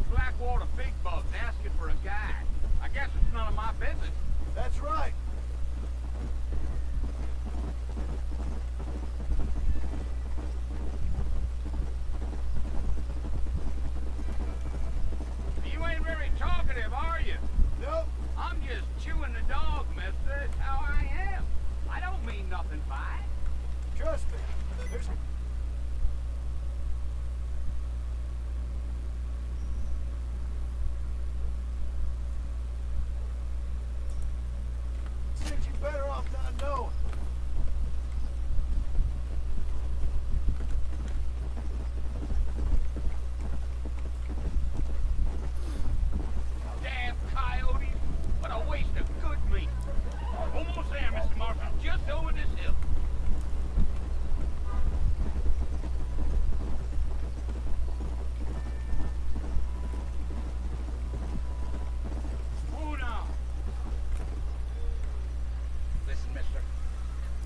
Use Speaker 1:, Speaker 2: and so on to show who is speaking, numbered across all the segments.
Speaker 1: Blackwater big bugs asking for a guide. I guess it's none of my business.
Speaker 2: That's right.
Speaker 1: You ain't very talkative, are you?
Speaker 2: Nope.
Speaker 1: I'm just chewing the dog, mister. It's how I am. I don't mean nothing by it.
Speaker 2: Trust me. There's... Think you're better off not knowing.
Speaker 1: Damn coyotes. What a waste of good meat. Almost there, Mr. Marshall. Just over this hill. Hold on. Listen, mister.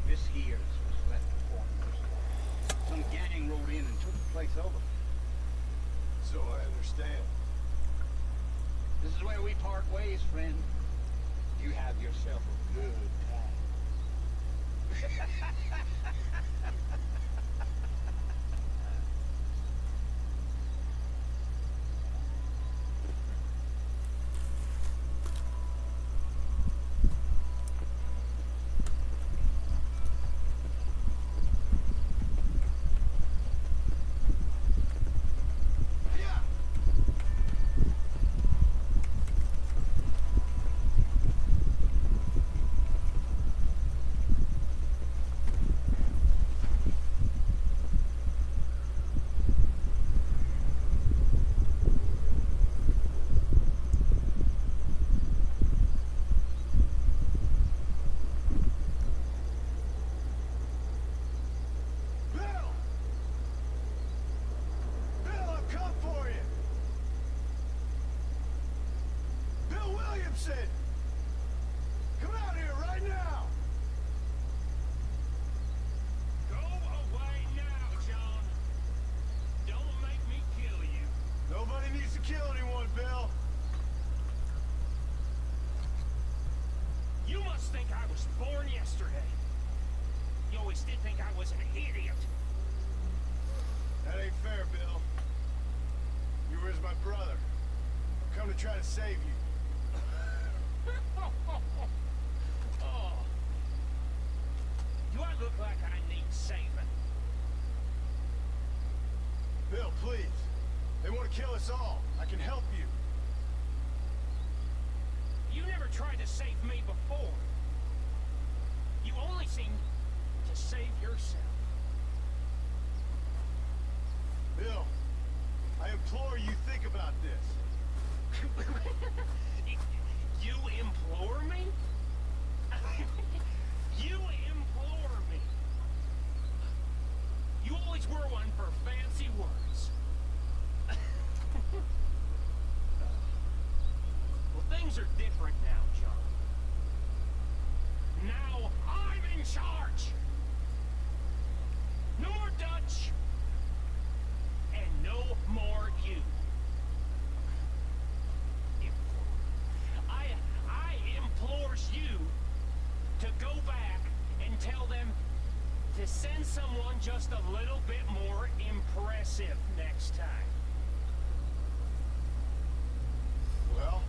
Speaker 1: This here is what's left of Comienzo. Some gang rode in and took the place over.
Speaker 2: So I understand.
Speaker 1: This is where we part ways, friend. You have yourself a good time.
Speaker 2: Come out here right now!
Speaker 3: Go away now, John. Don't make me kill you.
Speaker 2: Nobody needs to kill anyone, Bill.
Speaker 3: You must think I was born yesterday. You always did think I was an idiot.
Speaker 2: That ain't fair, Bill. You were my brother. I've come to try to save you.
Speaker 3: Oh. Do I look like I need saving?
Speaker 2: Bill, please. They want to kill us all. I can help you.
Speaker 3: You never tried to save me before. You only seem to save yourself.
Speaker 2: Bill, I implore you think about this.
Speaker 3: You implore me? You implore me? You always were one for fancy words. Well, things are different now, John. Now I'm in charge. No more Dutch. And no more you. I implores you to go back and tell them to send someone just a little bit more impressive next time.
Speaker 2: Well...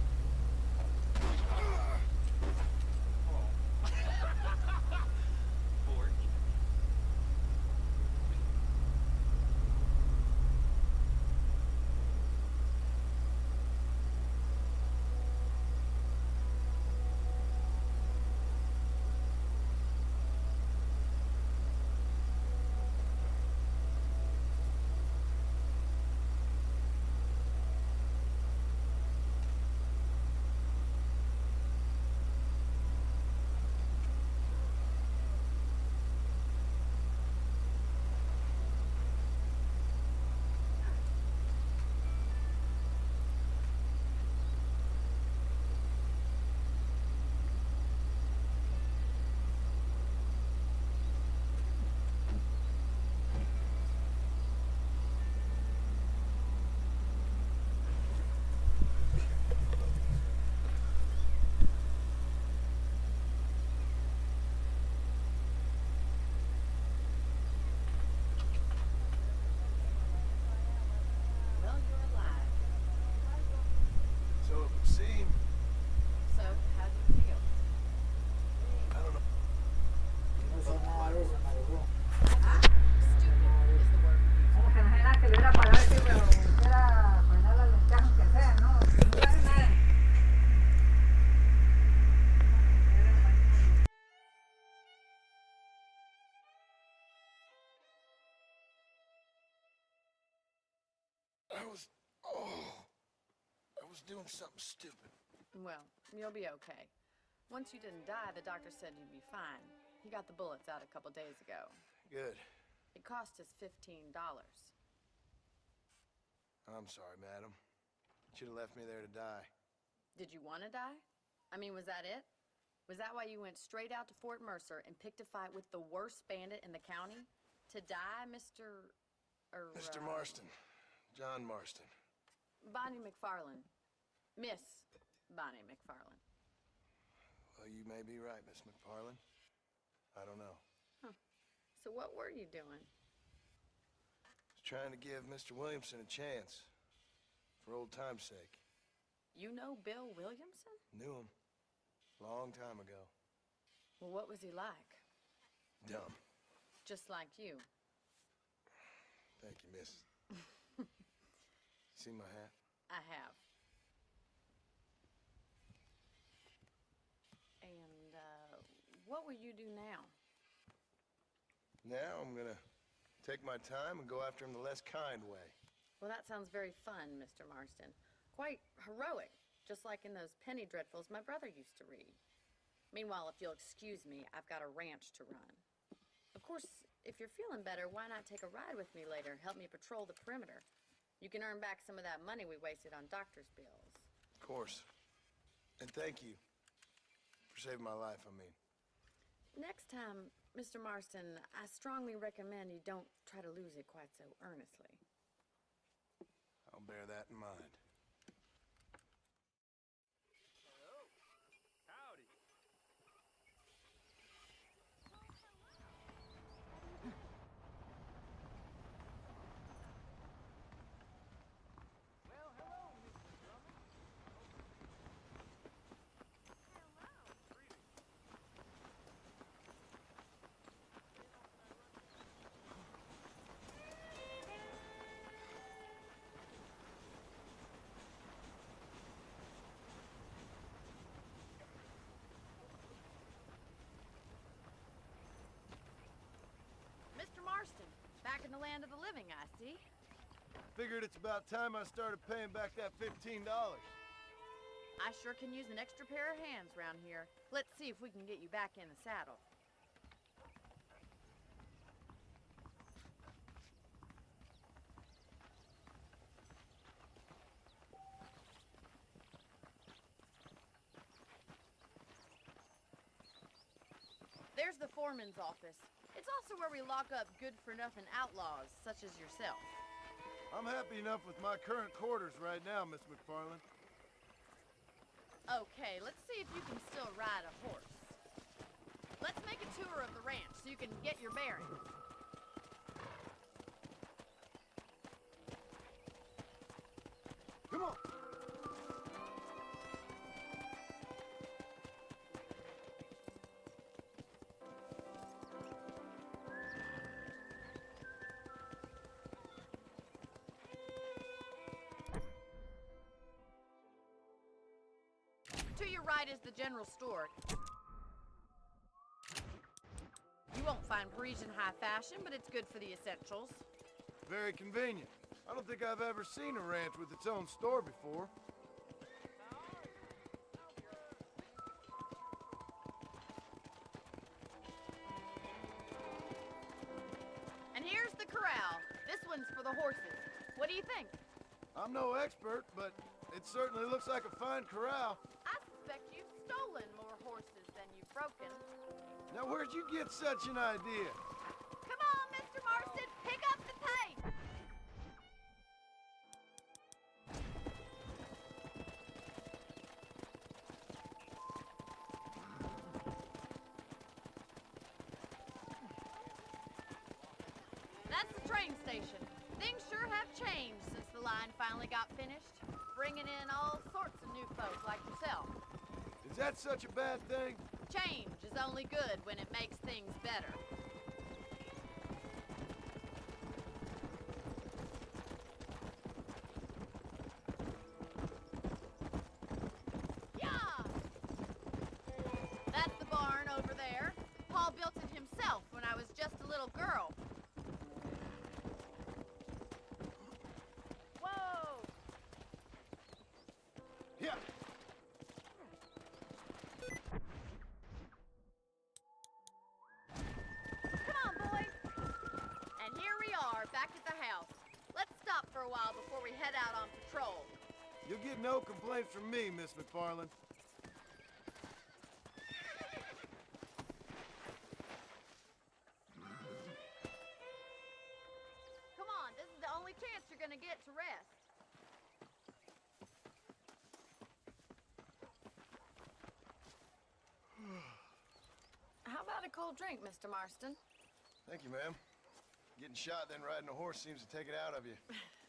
Speaker 3: Fort.
Speaker 2: seem.
Speaker 4: So, how do you feel?
Speaker 2: I don't know.
Speaker 5: No sé nada de eso, maricón.
Speaker 4: Stupid is the word we use.
Speaker 5: Como que no hay nada que le hubiera parado aquí, pero quisiera frenar a los cajos que sea, ¿no? No hay nada.
Speaker 2: I was doing something stupid.
Speaker 4: Well, you'll be okay. Once you didn't die, the doctor said you'd be fine. He got the bullets out a couple days ago.
Speaker 2: Good.
Speaker 4: It cost us $15.
Speaker 2: I'm sorry, madam. Should have left me there to die.
Speaker 4: Did you want to die? I mean, was that it? Was that why you went straight out to Fort Mercer and picked a fight with the worst bandit in the county? To die, Mr.
Speaker 2: Mr. Marston. John Marston.
Speaker 4: Bonnie McFarlane. Miss Bonnie McFarlane.
Speaker 2: Well, you may be right, Miss McFarlane. I don't know.
Speaker 4: So what were you doing?
Speaker 2: I was trying to give Mr. Williamson a chance. For old time's sake.
Speaker 4: You know Bill Williamson?
Speaker 2: Knew him. Long time ago.
Speaker 4: Well, what was he like?
Speaker 2: Dumb.
Speaker 4: Just like you.
Speaker 2: Thank you, miss. See my hat?
Speaker 4: I have. And, what will you do now?
Speaker 2: Now I'm gonna take my time and go after him the less kind way.
Speaker 4: Well, that sounds very fun, Mr. Marston. Quite heroic, just like in those penny dreadfuls my brother used to read. Meanwhile, if you'll excuse me, I've got a ranch to run. Of course, if you're feeling better, why not take a ride with me later? Help me patrol the perimeter. You can earn back some of that money we wasted on doctor's bills.
Speaker 2: Of course. And thank you for saving my life, I mean.
Speaker 4: Next time, Mr. Marston, I strongly recommend you don't try to lose it quite so earnestly.
Speaker 2: I'll bear that in mind.
Speaker 3: Howdy. Well, hello, Mrs. Drummond. Hello. Greetings.
Speaker 4: Mr. Marston, back in the land of the living, I see.
Speaker 2: Figured it's about time I started paying back that $15.
Speaker 4: I sure can use an extra pair of hands round here. Let's see if we can get you back in the saddle. There's the foreman's office. It's also where we lock up good-for-nothing outlaws, such as yourself.
Speaker 2: I'm happy enough with my current quarters right now, Miss McFarlane.
Speaker 4: Okay, let's see if you can still ride a horse. Let's make a tour of the ranch so you can get your bearings.
Speaker 2: Come on!
Speaker 4: To your right is the general store. You won't find Parisian high fashion, but it's good for the essentials.
Speaker 2: Very convenient. I don't think I've ever seen a ranch with its own store before.
Speaker 4: And here's the corral. This one's for the horses. What do you think?
Speaker 2: I'm no expert, but it certainly looks like a fine corral.
Speaker 4: I suspect you've stolen more horses than you've broken.
Speaker 2: Now, where'd you get such an idea?
Speaker 4: Come on, Mr. Marston, pick up the pace! That's the train station. Things sure have changed since the line finally got finished, bringing in all sorts of new folk like yourself.
Speaker 2: Is that such a bad thing?
Speaker 4: Change is only good when it makes things better. Yeah! That's the barn over there. Paul built it himself when I was just a little girl. Whoa!
Speaker 2: Yeah.
Speaker 4: Come on, boys! And here we are, back at the house. Let's stop for a while before we head out on patrol.
Speaker 2: You'll get no complaints from me, Miss McFarland.
Speaker 4: Come on, this is the only chance you're gonna get to rest. How about a cold drink, Mr. Marston?
Speaker 2: Thank you, ma'am. Getting shot, then riding a horse seems to take it out of you.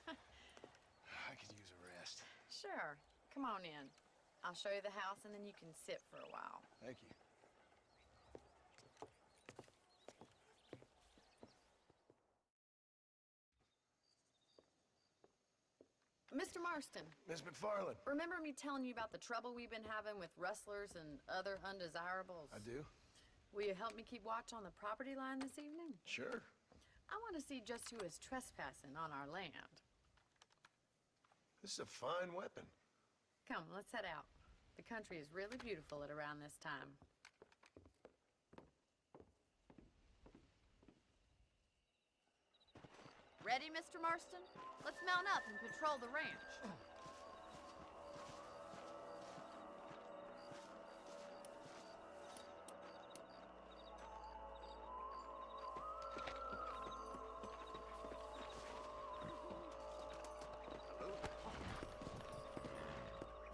Speaker 2: I could use a rest.
Speaker 4: Sure. Come on in. I'll show you the house and then you can sit for a while.
Speaker 2: Thank you.
Speaker 4: Mr. Marston,
Speaker 2: Miss McFarland.
Speaker 4: remember me telling you about the trouble we've been having with rustlers and other undesirables?
Speaker 2: I do?
Speaker 4: Will you help me keep watch on the property line this evening?
Speaker 2: Sure.
Speaker 4: I want to see just who is trespassing on our land.
Speaker 2: This is a fine weapon.
Speaker 4: Come, let's head out. The country is really beautiful at around this time. Ready, Mr. Marston? Let's mount up and patrol the ranch.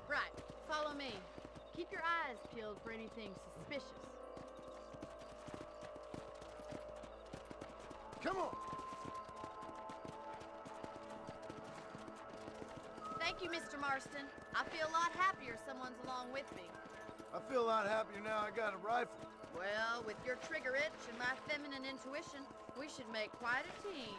Speaker 4: Right, follow me. Keep your eyes peeled for anything suspicious.
Speaker 2: Come on!
Speaker 4: Thank you, Mr. Marston. I feel a lot happier someone's along with me.
Speaker 2: I feel a lot happier now I got a rifle.
Speaker 4: Well, with your trigger itch and my feminine intuition, we should make quite a team.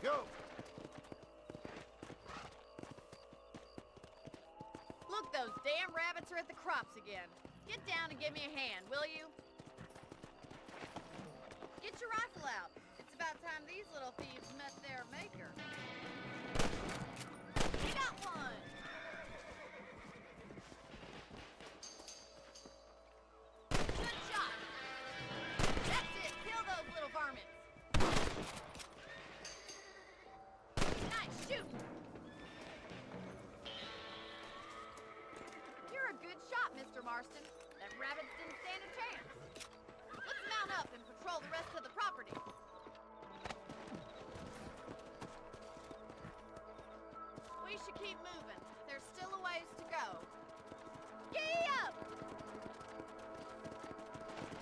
Speaker 2: Go!
Speaker 4: Look, those damn rabbits are at the crops again. Get down and give me a hand, will you? Get your rifle out. It's about time these little thieves met their maker. You got one! Good shot! That's it! Kill those little varmints! Nice shooting! You're a good shot, Mr. Marston. That rabbit didn't stand a chance. Let's mount up and patrol the rest of the property. We should keep moving. There's still a ways to go. Giddy up!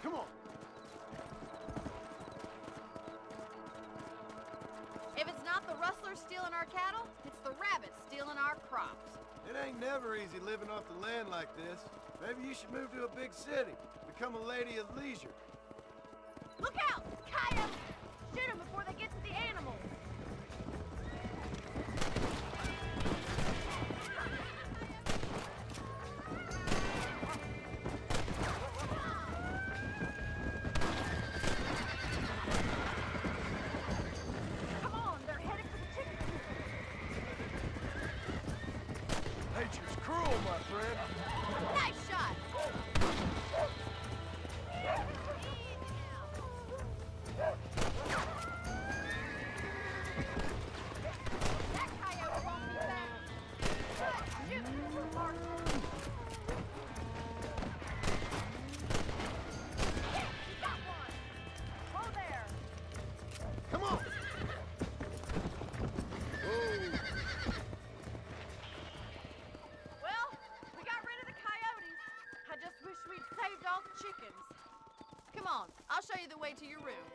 Speaker 2: Come on!
Speaker 4: If it's not the rustlers stealing our cattle, it's the rabbits stealing our crops.
Speaker 2: It ain't never easy living off the land like this. Maybe you should move to a big city. Become a lady of leisure.
Speaker 4: Look out! Coyotes! Shoot them before they get to the animals! Come on, they're headed for the chicken coop.
Speaker 2: Nature's cruel, my friend.
Speaker 4: Nice shot! all the chickens. Come on, I'll show you the way to your room.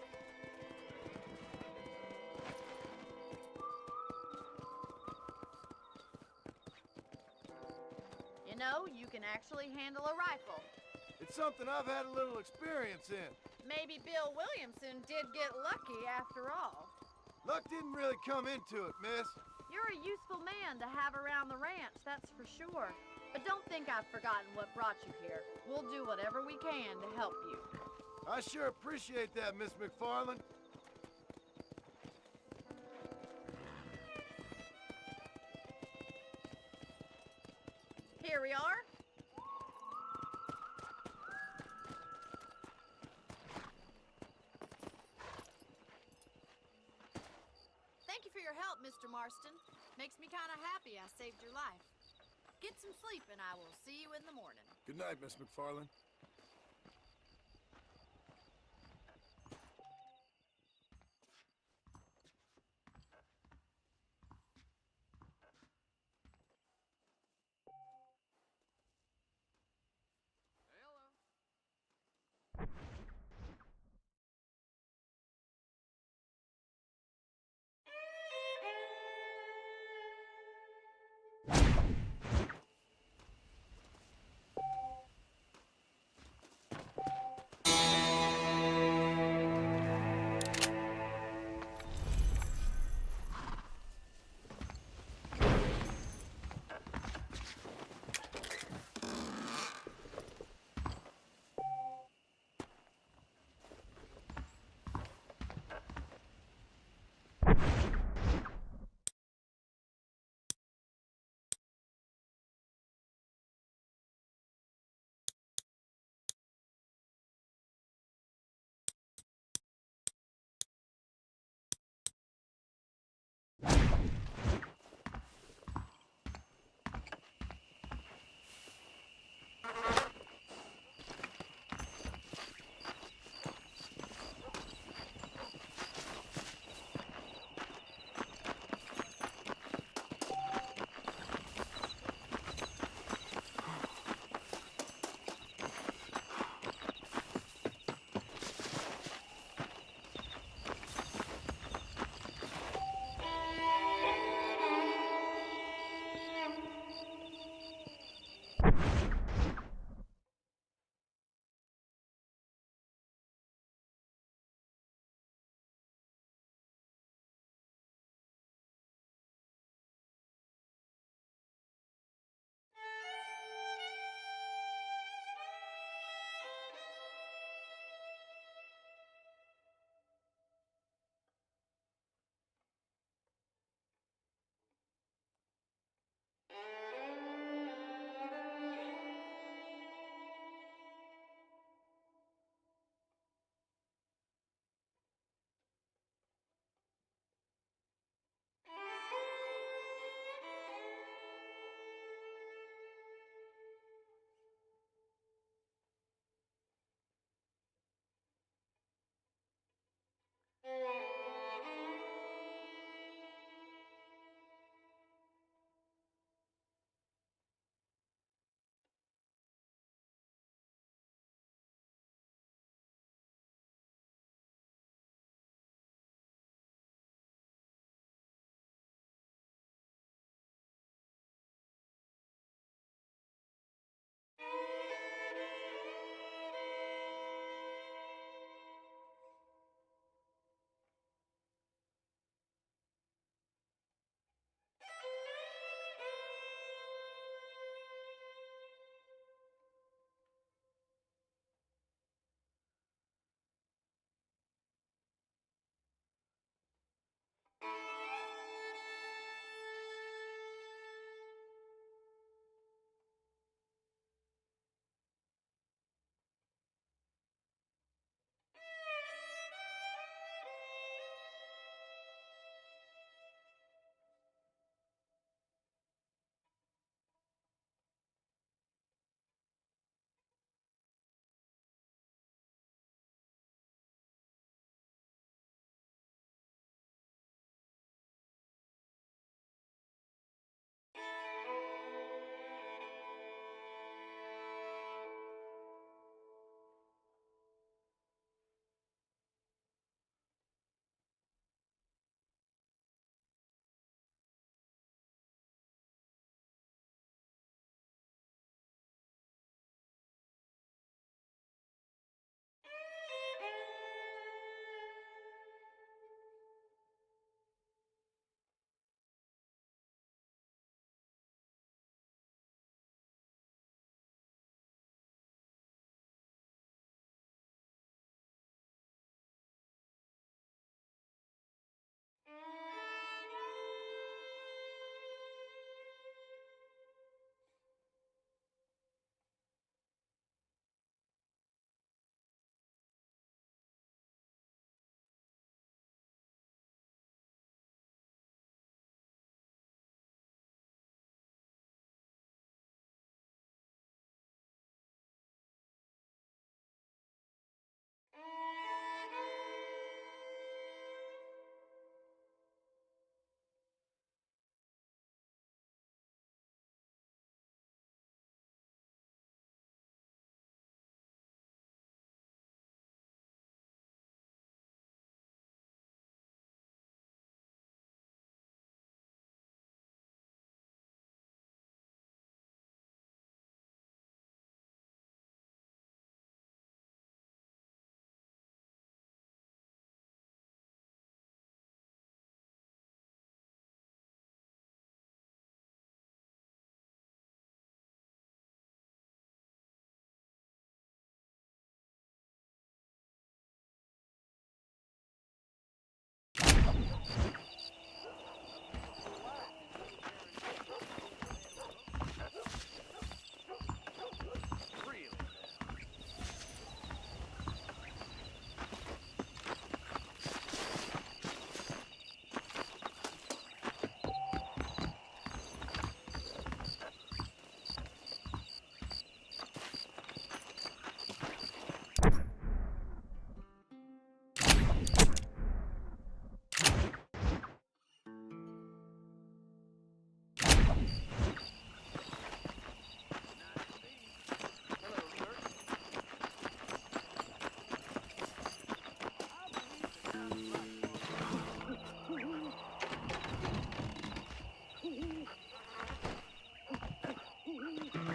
Speaker 4: You know, you can actually handle a rifle.
Speaker 2: It's something I've had a little experience in.
Speaker 4: Maybe Bill Williamson did get lucky after all.
Speaker 2: Luck didn't really come into it, miss.
Speaker 4: You're a useful man to have around the ranch, that's for sure. But don't think I've forgotten what brought you here. We'll do whatever we can to help you.
Speaker 2: I sure appreciate that, Miss McFarland.
Speaker 4: Here we are. Thank you for your help, Mr. Marston. Makes me kind of happy I saved your life. Get some sleep and I will see you in the morning.
Speaker 2: Good night, Miss McFarland.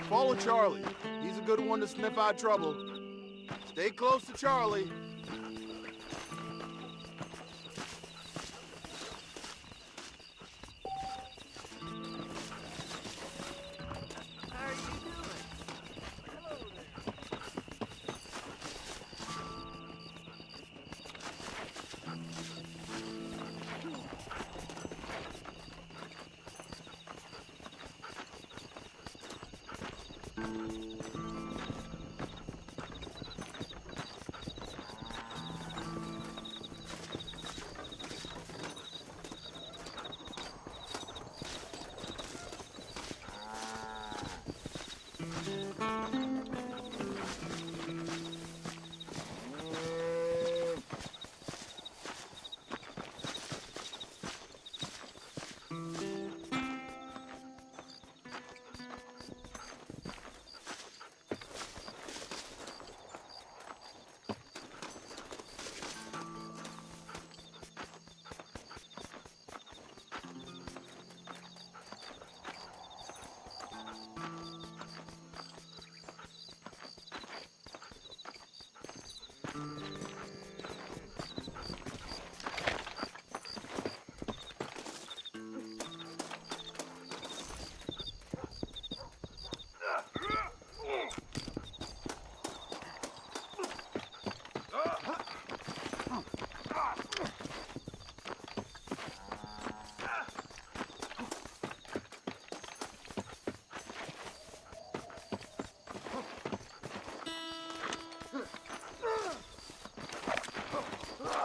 Speaker 2: Follow Charlie. He's a good one to sniff out trouble. Stay close to Charlie.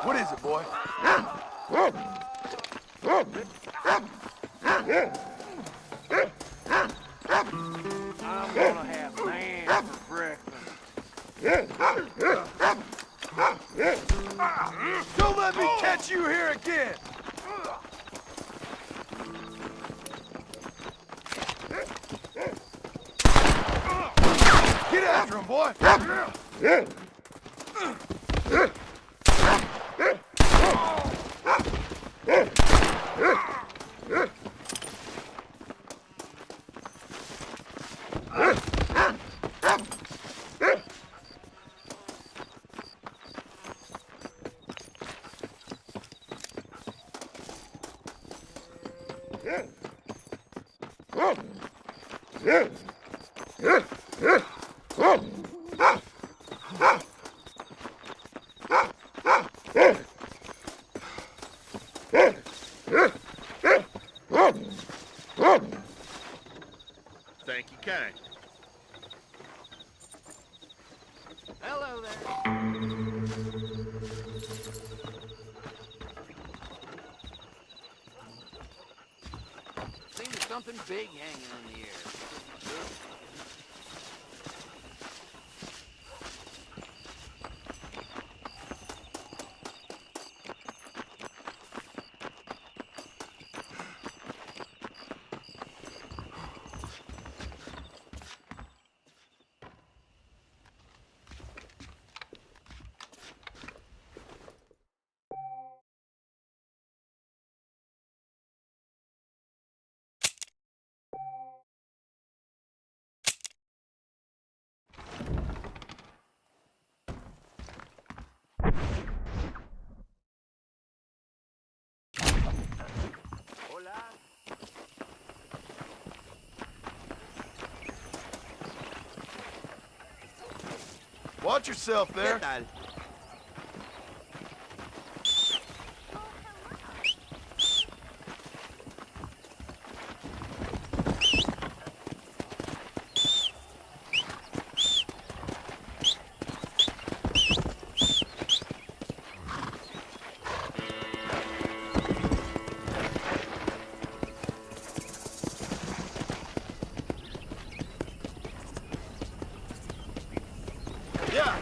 Speaker 2: What is it, boy?
Speaker 6: I'm gonna have man for breakfast.
Speaker 2: Don't let me catch you here again! Get after him, boy!
Speaker 6: Thank you, kind.
Speaker 3: Hello there.
Speaker 6: Seems there's something big hanging in the air. Hola.
Speaker 2: Watch yourself there.
Speaker 6: ¿Qué tal?
Speaker 2: Yeah.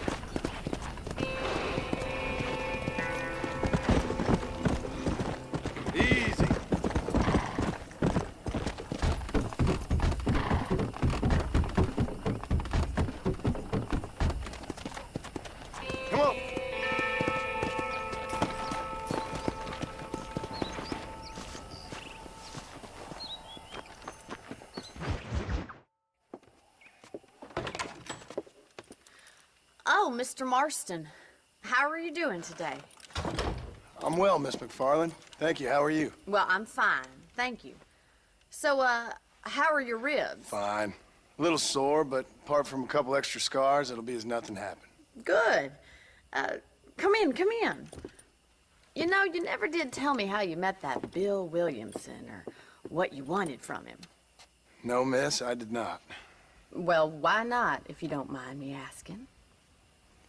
Speaker 4: Oh, Mr. Marston. How are you doing today?
Speaker 2: I'm well, Miss McFarland. Thank you. How are you?
Speaker 4: Well, I'm fine. Thank you. So, how are your ribs?
Speaker 2: Fine. A little sore, but apart from a couple extra scars, it'll be as nothing happened.
Speaker 4: Good. Come in, come in. You know, you never did tell me how you met that Bill Williamson or what you wanted from him.
Speaker 2: No, miss, I did not.
Speaker 4: Well, why not, if you don't mind me asking?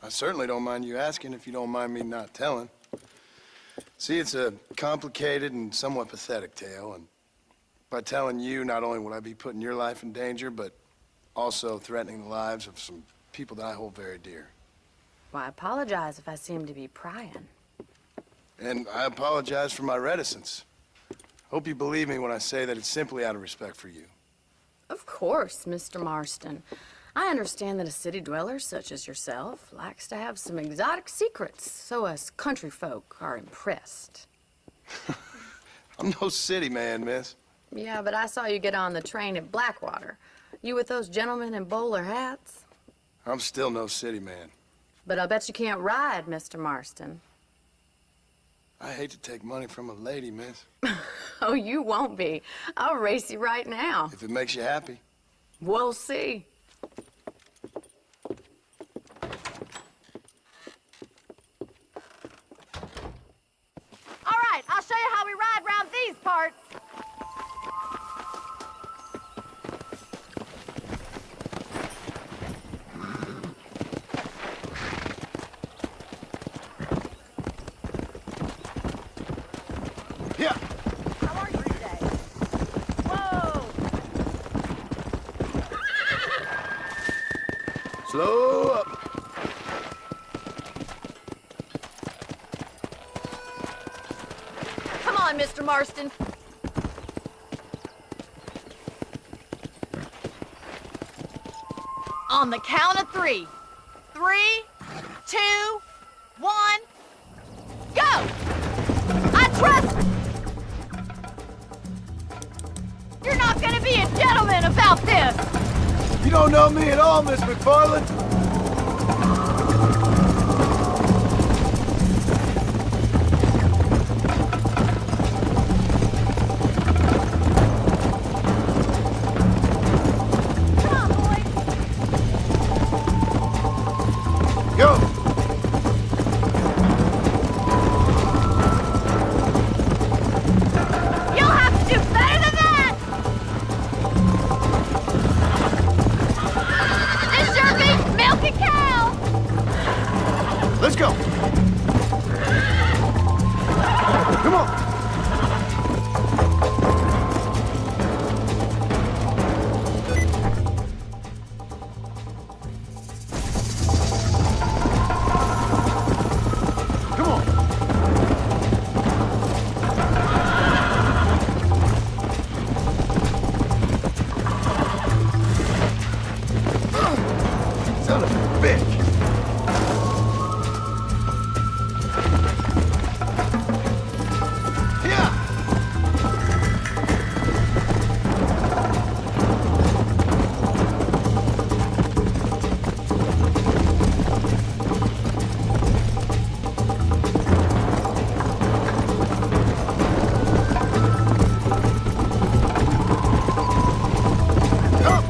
Speaker 2: I certainly don't mind you asking if you don't mind me not telling. See, it's a complicated and somewhat pathetic tale, and by telling you, not only would I be putting your life in danger, but also threatening the lives of some people that I hold very dear.
Speaker 4: Well, I apologize if I seem to be prying.
Speaker 2: And I apologize for my reticence. Hope you believe me when I say that it's simply out of respect for you.
Speaker 4: Of course, Mr. Marston. I understand that a city dweller such as yourself likes to have some exotic secrets, so us country folk are impressed.
Speaker 2: I'm no city man, miss.
Speaker 4: Yeah, but I saw you get on the train at Blackwater. You with those gentlemen in bowler hats?
Speaker 2: I'm still no city man.
Speaker 4: But I'll bet you can't ride, Mr. Marston.
Speaker 2: I hate to take money from a lady, miss.
Speaker 4: Oh, you won't be. I'll race you right now.
Speaker 2: If it makes you happy.
Speaker 4: We'll see.
Speaker 7: All right, I'll show you how we ride round these parts.
Speaker 2: Yeah.
Speaker 7: How are you today? Whoa!
Speaker 2: Slow up.
Speaker 7: Come on, Mr. Marston. On the count of 3. 3, 2, 1, go! I trust... You're not gonna be a gentleman about this!
Speaker 2: You don't know me at all, Miss McFarland.
Speaker 7: Come on, boys!
Speaker 2: Go.
Speaker 7: You'll have to do better than that! This sure beats milk a cow!
Speaker 2: Let's go. Come on. Come on. Son of a bitch. Yeah. Come.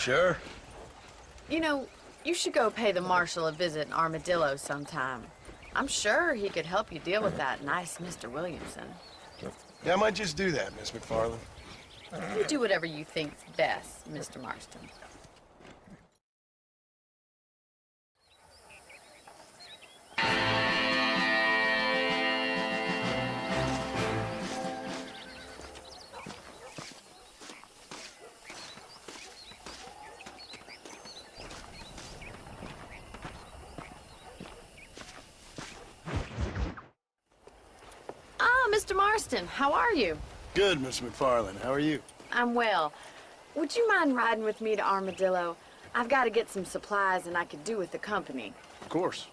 Speaker 2: Sure.
Speaker 4: You know, you should go pay the marshal a visit in Armadillo sometime. I'm sure he could help you deal with that nice Mr. Williamson.
Speaker 2: Yeah, I might just do that, Miss McFarland.
Speaker 4: You do whatever you think's best, Mr. Marston. Ah, Mr. Marston, how are you?
Speaker 2: Good, Miss McFarland. How are you?
Speaker 4: I'm well. Would you mind riding with me to Armadillo? I've got to get some supplies and I could do with the company.
Speaker 2: Of course.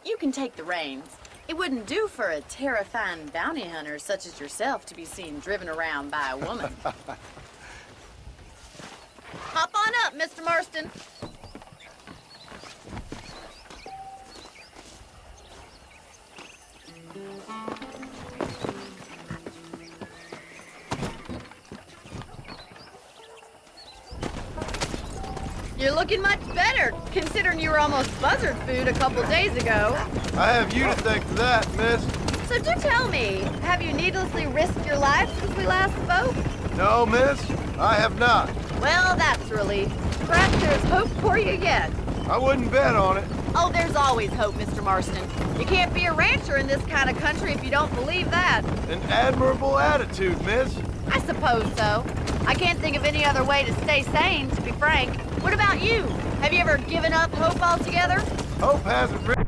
Speaker 4: You can take the reins. It wouldn't do for a terrifying bounty hunter such as yourself to be seen driven around by a woman. Hop on up, Mr. Marston. You're looking much better, considering you were almost buzzard food a couple days ago.
Speaker 2: I have you to thank for that, miss.
Speaker 4: So do tell me, have you needlessly risked your life since we last spoke?
Speaker 2: No, miss, I have not.
Speaker 4: Well, that's a relief. Perhaps there's hope for you yet.
Speaker 2: I wouldn't bet on it.
Speaker 4: Oh, there's always hope, Mr. Marston. You can't be a rancher in this kind of country if you don't believe that.
Speaker 2: An admirable attitude, miss.
Speaker 4: I suppose so. I can't think of any other way to stay sane, to be frank. What about you? Have you ever given up hope altogether?
Speaker 2: Hope hasn't really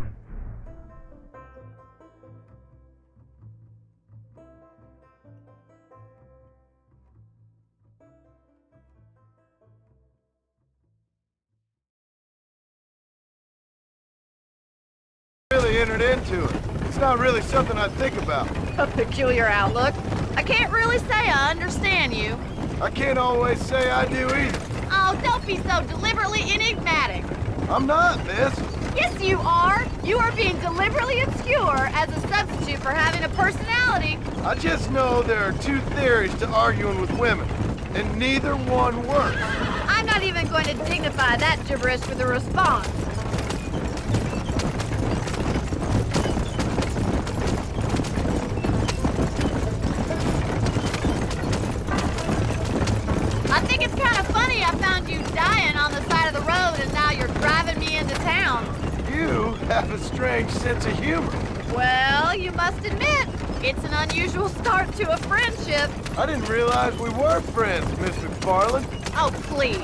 Speaker 2: entered into it. It's not really something I think about.
Speaker 4: A peculiar outlook. I can't really say I understand you.
Speaker 2: I can't always say I do either.
Speaker 4: Oh, don't be so deliberately enigmatic.
Speaker 2: I'm not, miss.
Speaker 4: Yes, you are. You are being deliberately obscure as a substitute for having a personality.
Speaker 2: I just know there are two theories to arguing with women, and neither one works.
Speaker 4: I'm not even going to dignify that gibberish with a response. I think it's kind of funny I found you dying on the side of the road and now you're driving me into town.
Speaker 2: You have a strange sense of humor.
Speaker 4: Well, you must admit, it's an unusual start to a friendship.
Speaker 2: I didn't realize we were friends, Miss McFarland.
Speaker 4: Oh, please.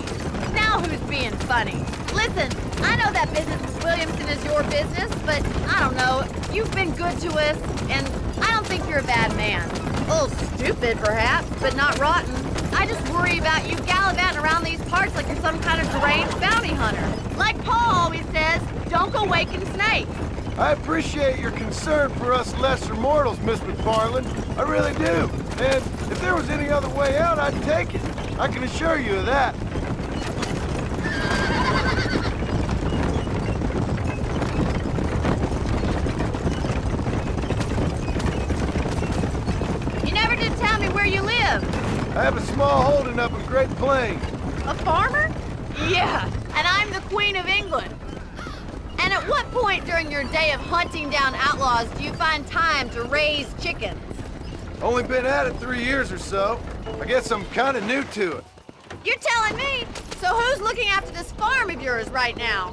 Speaker 4: Now who's being funny? Listen, I know that business with Williamson is your business, but I don't know. You've been good to us, and I don't think you're a bad man. A little stupid, perhaps, but not rotten. I just worry about you gallivanting around these parts like you're some kind of deranged bounty hunter. Like Paul always says, don't go waking snakes.
Speaker 2: I appreciate your concern for us lesser mortals, Miss McFarland. I really do. And if there was any other way out, I'd take it. I can assure you of that.
Speaker 4: You never did tell me where you live.
Speaker 2: I have a small holding up in Great Plains.
Speaker 4: A farmer? Yeah, and I'm the Queen of England. And at what point during your day of hunting down outlaws do you find time to raise chickens?
Speaker 2: Only been at it 3 years or so. I guess I'm kind of new to it.
Speaker 4: You're telling me? So who's looking after this farm of yours right now?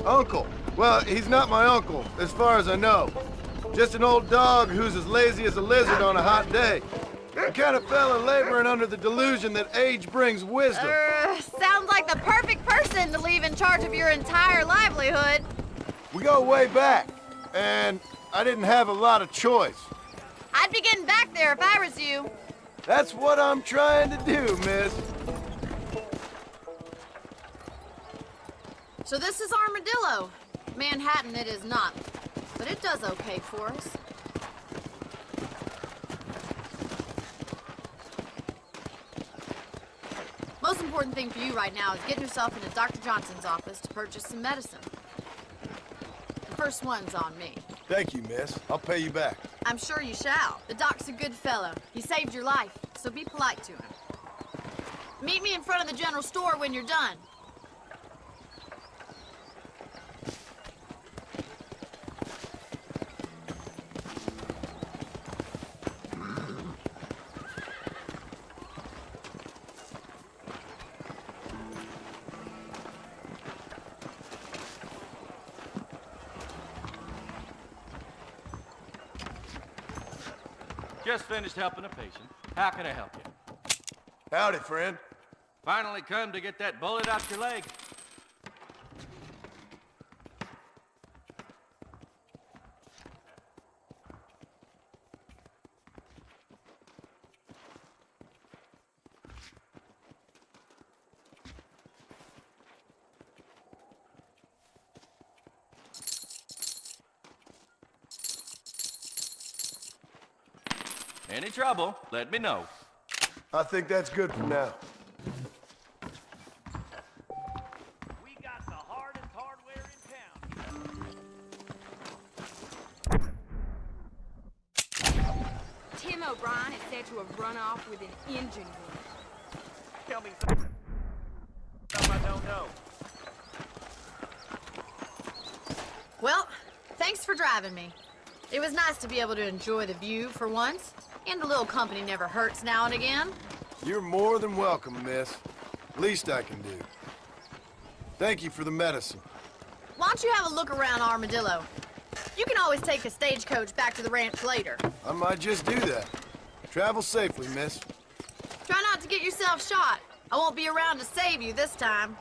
Speaker 2: Uncle. Well, he's not my uncle, as far as I know. Just an old dog who's as lazy as a lizard on a hot day. The kind of fella laboring under the delusion that age brings wisdom.
Speaker 4: Sounds like the perfect person to leave in charge of your entire livelihood.
Speaker 2: We go way back, and I didn't have a lot of choice.
Speaker 4: I'd be getting back there if I was you.
Speaker 2: That's what I'm trying to do, miss.
Speaker 4: So this is Armadillo. Manhattan it is not, but it does okay for us. Most important thing for you right now is getting yourself into Dr. Johnson's office to purchase some medicine. The first one's on me.
Speaker 2: Thank you, miss. I'll pay you back.
Speaker 4: I'm sure you shall. The doc's a good fellow. He saved your life, so be polite to him. Meet me in front of the general store when you're done.
Speaker 8: Just finished helping a patient. How can I help you?
Speaker 2: Howdy, friend.
Speaker 8: Finally come to get that bullet out your leg. Any trouble, let me know.
Speaker 2: I think that's good for now.
Speaker 3: We got the hardest hardware in town.
Speaker 7: Tim O'Brien is said to have run off with an engine room.
Speaker 3: Tell me something I don't know.
Speaker 4: Well, thanks for driving me. It was nice to be able to enjoy the view for once, and a little company never hurts now and again.
Speaker 2: You're more than welcome, miss. Least I can do. Thank you for the medicine.
Speaker 4: Why don't you have a look around Armadillo? You can always take the stagecoach back to the ranch later.
Speaker 2: I might just do that. Travel safely, miss.
Speaker 4: Try not to get yourself shot. I won't be around to save you this time.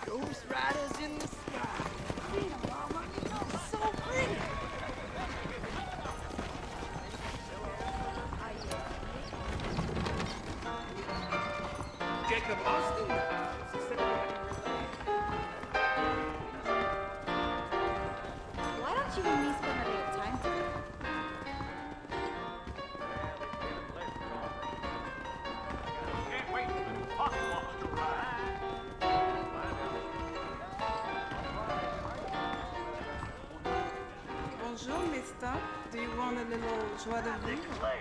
Speaker 6: Ghost riders in the sky. Freedom, mama. So pretty.
Speaker 3: Jacob Austin.
Speaker 7: Why don't you and me spend a little time together?
Speaker 3: Can't wait for the possible to ride.
Speaker 5: Bonjour, mister. Do you want a little joie de vivre?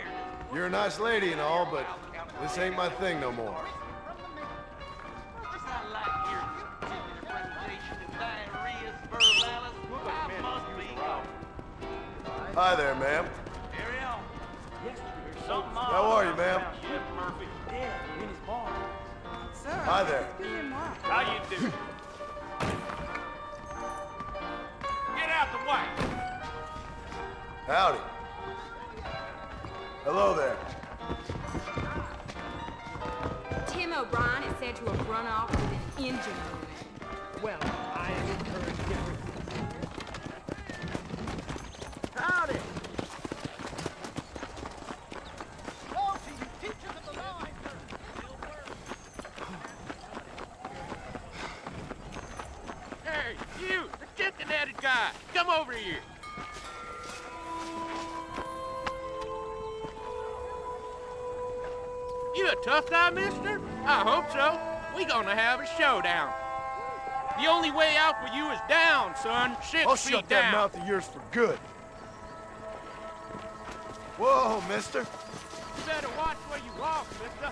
Speaker 2: You're a nice lady and all, but this ain't my thing no more. Hi there, ma'am. How are you, ma'am?
Speaker 5: Sir,
Speaker 2: Hi there.
Speaker 5: excusez-moi.
Speaker 3: How you do? Get out the way.
Speaker 2: Howdy. Hello there.
Speaker 7: Tim O'Brien is said to have run off with an engine room.
Speaker 6: Well, I am encouraged different. Howdy.
Speaker 3: Hey, you, the chicken-headed guy, come over here. You a tough guy, mister? I hope so. We gonna have a showdown. The only way out for you is down, son. 6
Speaker 2: I'll
Speaker 3: feet
Speaker 2: shut
Speaker 3: down.
Speaker 2: that mouth of yours for good. Whoa, mister.
Speaker 3: You better watch where you walk, mister.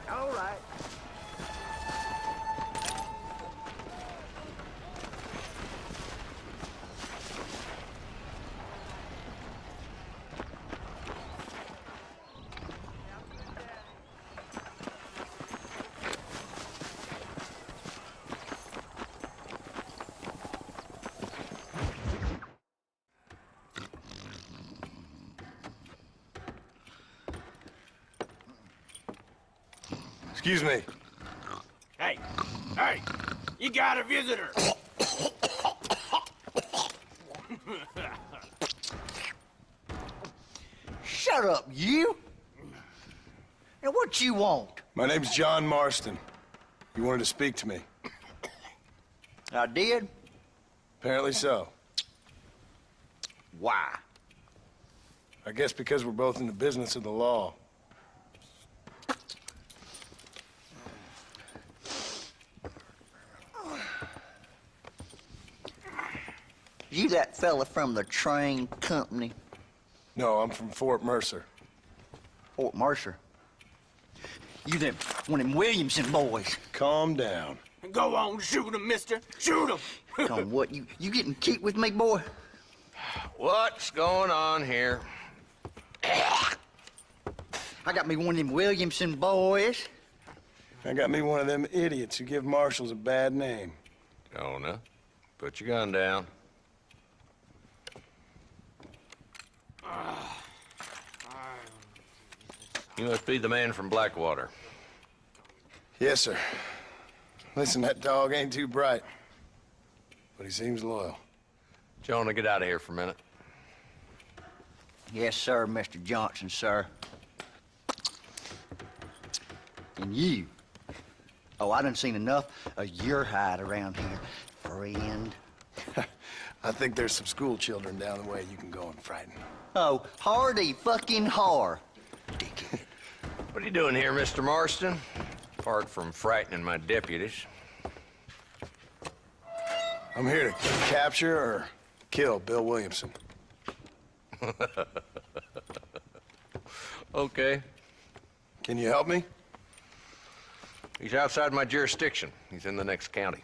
Speaker 6: All right.
Speaker 2: Excuse me.
Speaker 3: Hey, hey, you got a visitor.
Speaker 9: Shut up, you! And what you want?
Speaker 2: My name's John Marston. You wanted to speak to me.
Speaker 9: I did?
Speaker 2: Apparently so.
Speaker 9: Why?
Speaker 2: I guess because we're both in the business of the law.
Speaker 9: You that fella from the train company?
Speaker 2: No, I'm from Fort Mercer.
Speaker 9: Fort Mercer? You them, one of them Williamson boys.
Speaker 2: Calm down.
Speaker 3: Go on, shoot him, mister. Shoot him.
Speaker 9: Come on, what, you getting kicked with me, boy?
Speaker 8: What's going on here?
Speaker 9: I got me one of them Williamson boys.
Speaker 2: I got me one of them idiots who give marshals a bad name.
Speaker 8: Jonah, put your gun down. You must be the man from Blackwater.
Speaker 2: Yes, sir. Listen, that dog ain't too bright, but he seems loyal.
Speaker 8: Jonah, get out of here for a minute.
Speaker 9: Yes, sir, Mr. Johnson, sir. And you. Oh, I done seen enough of your hide around here, friend.
Speaker 2: I think there's some school children down the way you can go and frighten.
Speaker 9: Oh, hardy fucking har. Dickhead.
Speaker 8: What are you doing here, Mr. Marston? Apart from frightening my deputies.
Speaker 2: I'm here to capture or kill Bill Williamson.
Speaker 8: Okay.
Speaker 2: Can you help me?
Speaker 8: He's outside my jurisdiction. He's in the next county.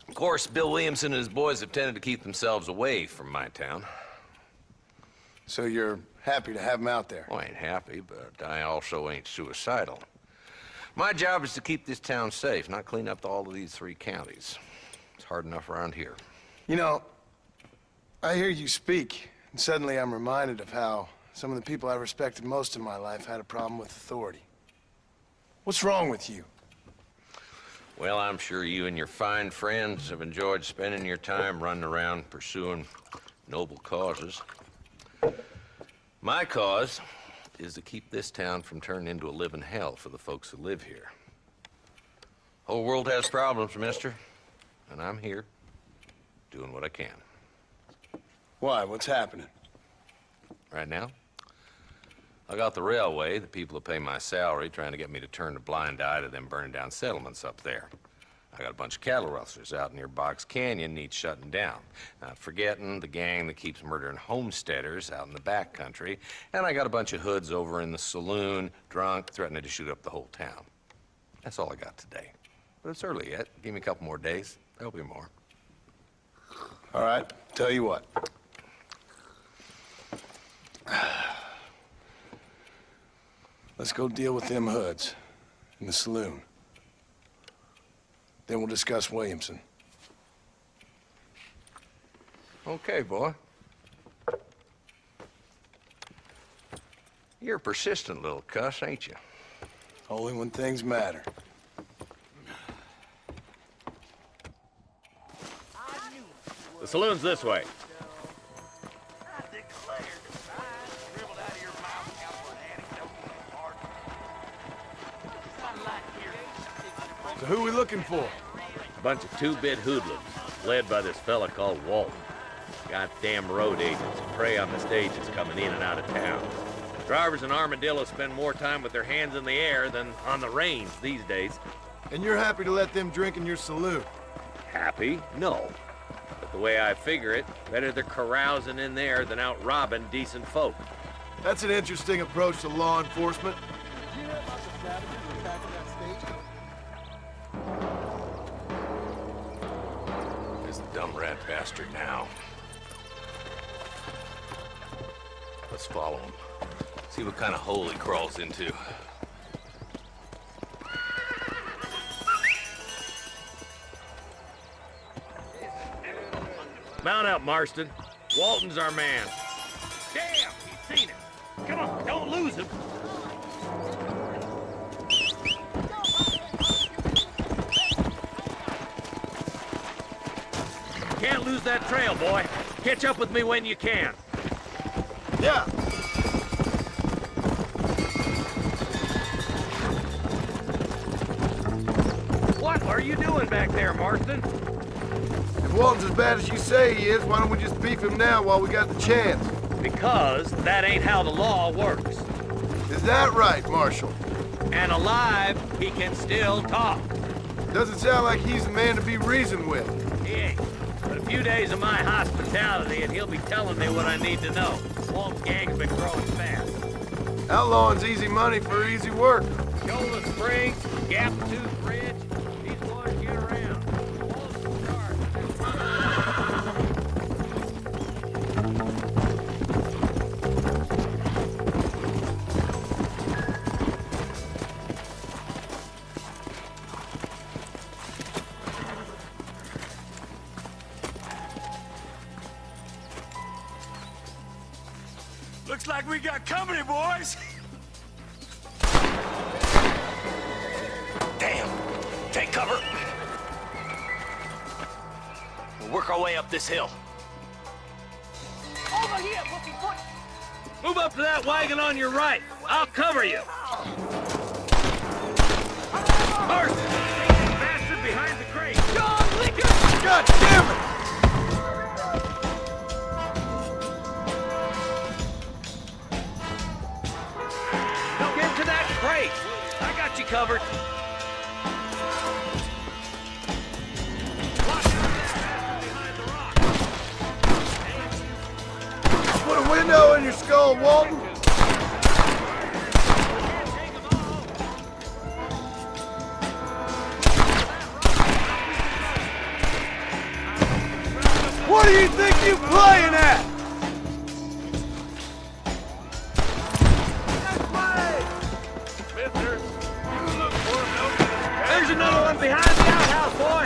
Speaker 8: Of course, Bill Williamson and his boys have tended to keep themselves away from my town.
Speaker 2: So you're happy to have him out there?
Speaker 8: Well, I ain't happy, but I also ain't suicidal. My job is to keep this town safe, not clean up all of these 3 counties. It's hard enough around here.
Speaker 2: You know, I hear you speak, and suddenly I'm reminded of how some of the people I respected most in my life had a problem with authority. What's wrong with you?
Speaker 8: Well, I'm sure you and your fine friends have enjoyed spending your time running around pursuing noble causes. My cause is to keep this town from turning into a living hell for the folks who live here. Whole world has problems, mister, and I'm here doing what I can.
Speaker 2: Why? What's happening?
Speaker 8: Right now, I got the railway, the people who pay my salary, trying to get me to turn a blind eye to them burning down settlements up there. I got a bunch of cattle rustlers out near Box Canyon needs shutting down. Not forgetting the gang that keeps murdering homesteaders out in the back country. And I got a bunch of hoods over in the saloon, drunk, threatening to shoot up the whole town. That's all I got today. But it's early yet. Give me a couple more days. There'll be more.
Speaker 2: All right, tell you what. Let's go deal with them hoods in the saloon. Then we'll discuss Williamson.
Speaker 8: Okay, boy. You're a persistent little cuss, ain't you?
Speaker 2: Only when things matter.
Speaker 10: The saloon's this way.
Speaker 2: So who are we looking for?
Speaker 10: A bunch of 2-bit hoodlums, led by this fella called Walton. Goddamn road agents who prey on the stages coming in and out of town. Drivers in Armadillo spend more time with their hands in the air than on the reins these days.
Speaker 2: And you're happy to let them drink in your saloon?
Speaker 10: Happy? No. But the way I figure it, better they're carousing in there than out robbing decent folk.
Speaker 2: That's an interesting approach to law enforcement.
Speaker 8: This dumb rat bastard now. Let's follow him. See what kind of hole he crawls into.
Speaker 10: Mount up, Marston. Walton's our man. Damn, he's seen it. Come on, don't lose him. Can't lose that trail, boy. Catch up with me when you can.
Speaker 2: Yeah.
Speaker 10: What are you doing back there, Marston?
Speaker 2: If Walton's as bad as you say he is, why don't we just beef him now while we got the chance?
Speaker 10: Because that ain't how the law works.
Speaker 2: Is that right, Marshal?
Speaker 10: And alive, he can still talk.
Speaker 2: Doesn't sound like he's the man to be reasoned with.
Speaker 10: He ain't. But a few days of my hospitality and he'll be telling me what I need to know. Walt's gang's been growing fast.
Speaker 2: Outlawing's easy money for easy work.
Speaker 10: Shola Springs, Gap Tooth Ridge, these boys get around. Walt's in charge.
Speaker 1: Looks like we got company, boys.
Speaker 3: Damn! Take cover! We'll work our way up this hill. Over here, Bookie Foot!
Speaker 10: Move up to that wagon on your right. I'll cover you. Marston, take that bastard behind the crate.
Speaker 3: John Liquor!
Speaker 2: God damn it!
Speaker 10: Don't get to that crate. I got you covered. Watch out for that bastard behind the rock.
Speaker 2: Put a window in your skull, Walton. What do you think you playing at?
Speaker 10: There's another one behind the outhouse, boy!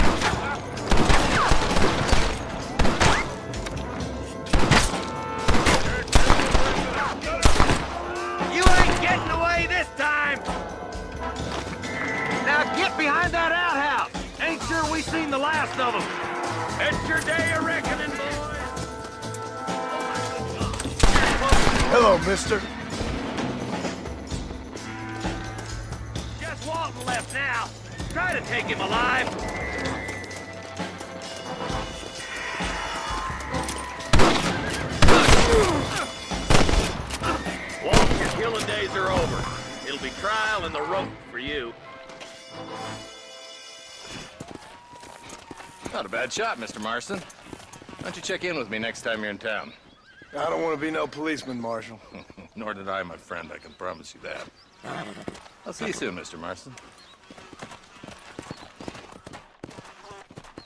Speaker 10: You ain't getting away this time! Now get behind that outhouse! Ain't sure we seen the last of them. It's your day of reckoning, boys!
Speaker 2: Hello, mister.
Speaker 10: Just Walton left now. Try to take him alive. Walton, your killing days are over. It'll be trial and the rope for you.
Speaker 8: Not a bad shot, Mr. Marston. Why don't you check in with me next time you're in town?
Speaker 2: I don't want to be no policeman, Marshal.
Speaker 8: Nor did I, my friend. I can promise you that. I'll see you soon, Mr. Marston.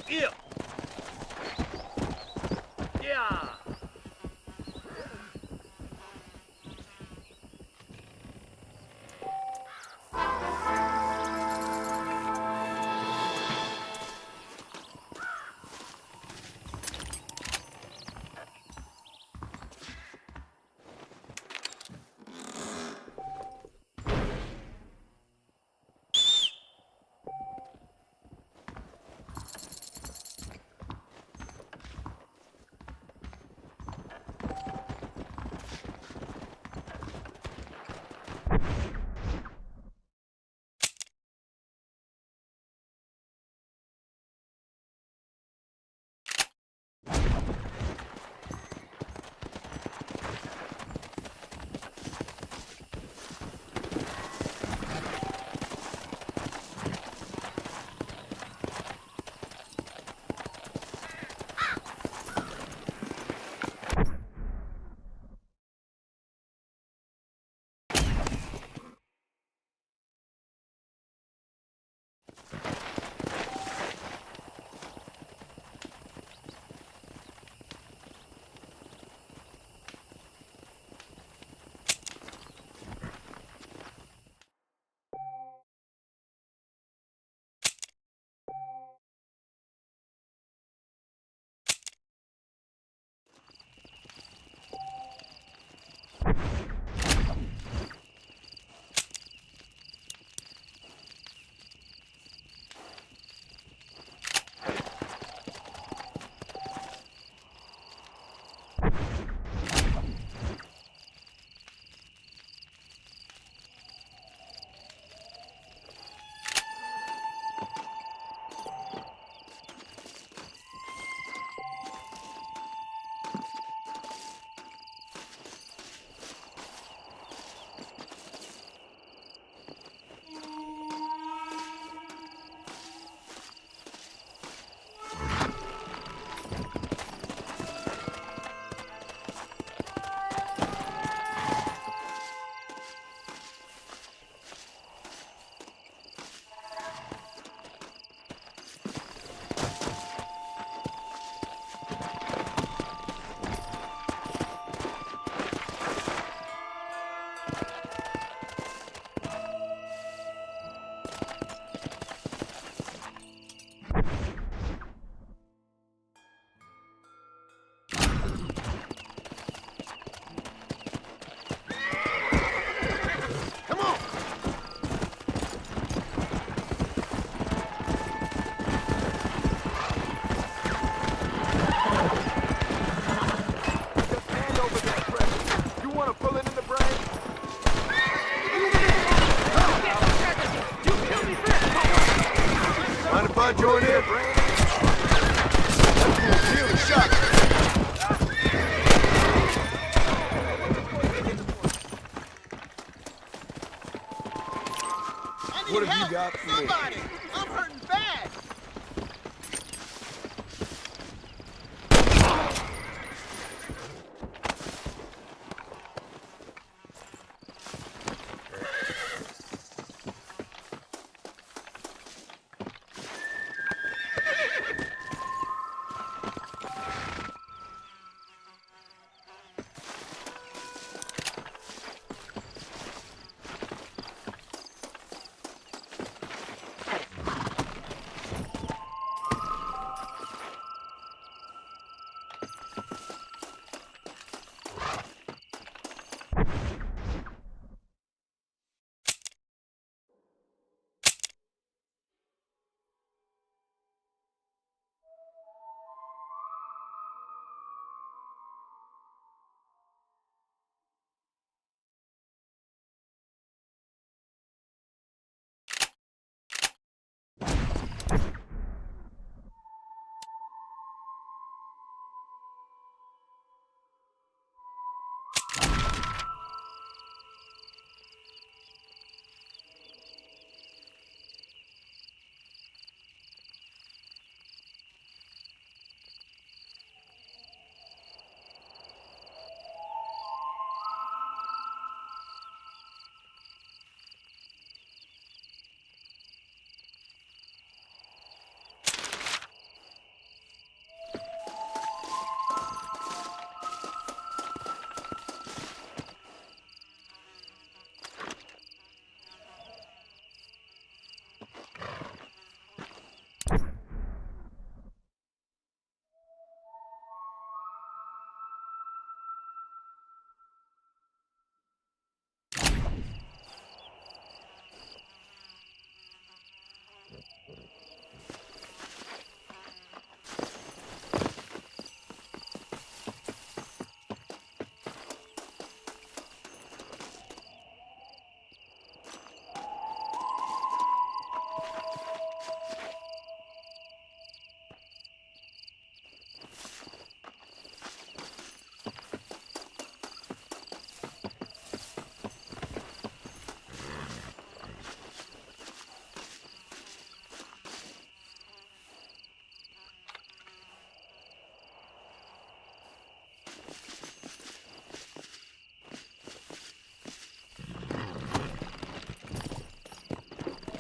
Speaker 10: Yeah. Yeah.
Speaker 2: want to join in? That's cool. Deal and shot. What have you got for me?
Speaker 6: Somebody! I'm hurting bad!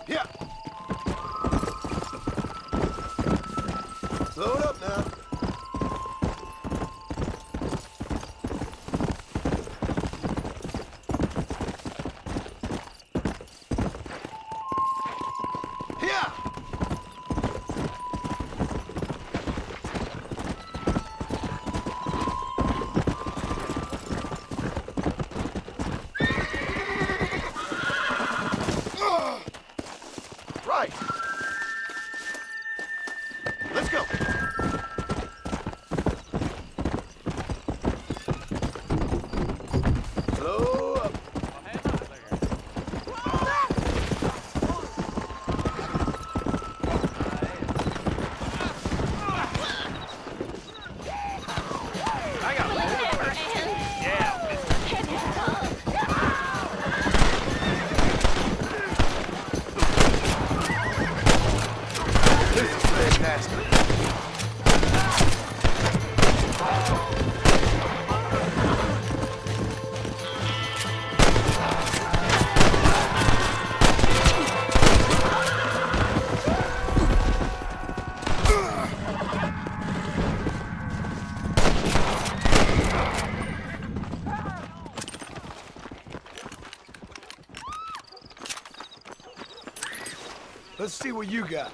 Speaker 2: Yeah. Slow it up now. Yeah. Right. Let's go. Slow up. This is fantastic. Let's see what you got.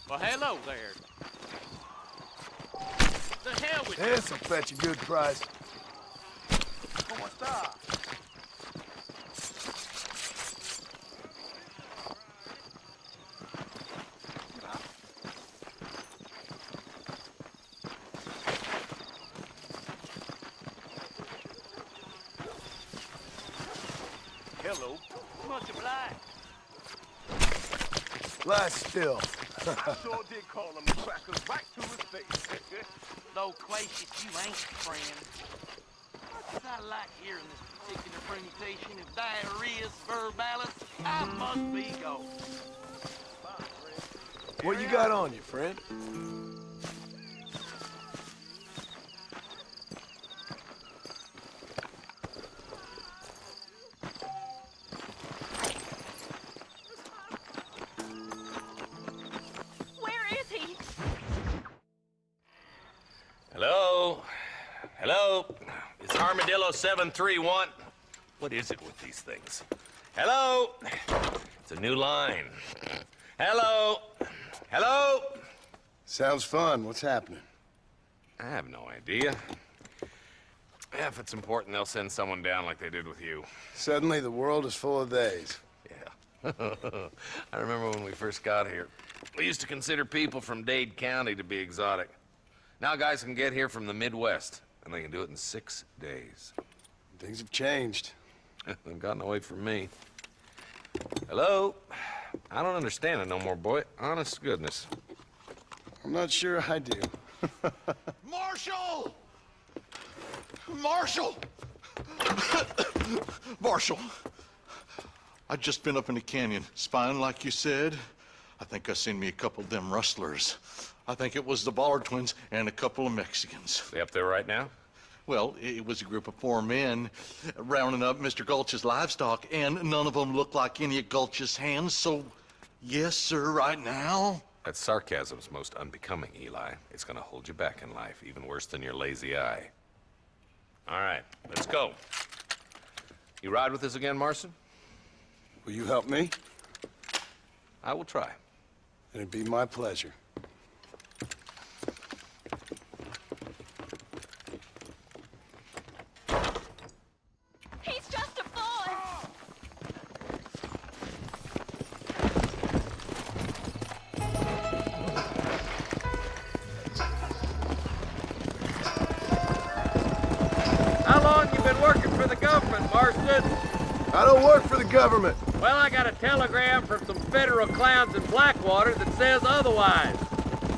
Speaker 3: Well, hello there. The hell with
Speaker 2: This'll fetch a good price.
Speaker 6: ¿Cómo está?
Speaker 1: hello. Much obliged.
Speaker 2: Lie still.
Speaker 1: I sure did call him a cracker right to his face.
Speaker 6: Though Clacius, you ain't friend. Much as I like hearing this particular permutation of diarrhea verbalis, I must be going.
Speaker 2: What you got on you, friend?
Speaker 7: Where is he?
Speaker 8: Hello? Hello? It's Armadillo 731. What is it with these things? Hello? It's a new line. Hello? Hello?
Speaker 2: Sounds fun. What's happening?
Speaker 8: I have no idea. Yeah, if it's important, they'll send someone down like they did with you.
Speaker 2: Suddenly, the world is full of theys.
Speaker 8: Yeah. I remember when we first got here. We used to consider people from Dade County to be exotic. Now guys can get here from the Midwest, and they can do it in 6 days.
Speaker 2: Things have changed.
Speaker 8: They've gotten away from me. Hello? I don't understand it no more, boy. Honest to goodness.
Speaker 2: I'm not sure I do.
Speaker 11: Marshal! Marshal! Marshal! I just been up in the canyon, spying like you said. I think I seen me a couple of them rustlers. I think it was the Ballard twins and a couple of Mexicans.
Speaker 8: They up there right now?
Speaker 11: Well, it was a group of 4 men rounding up Mr. Gulch's livestock, and none of them looked like any of Gulch's hands, so yes, sir, right now.
Speaker 8: That sarcasm's most unbecoming, Eli. It's gonna hold you back in life, even worse than your lazy eye. All right, let's go. You ride with us again, Marston?
Speaker 2: Will you help me?
Speaker 8: I will try.
Speaker 2: It'd be my pleasure.
Speaker 7: He's just a boy.
Speaker 10: How long you been working for the government, Marston?
Speaker 2: I don't work for the government.
Speaker 10: Well, I got a telegram from some federal clowns in Blackwater that says otherwise.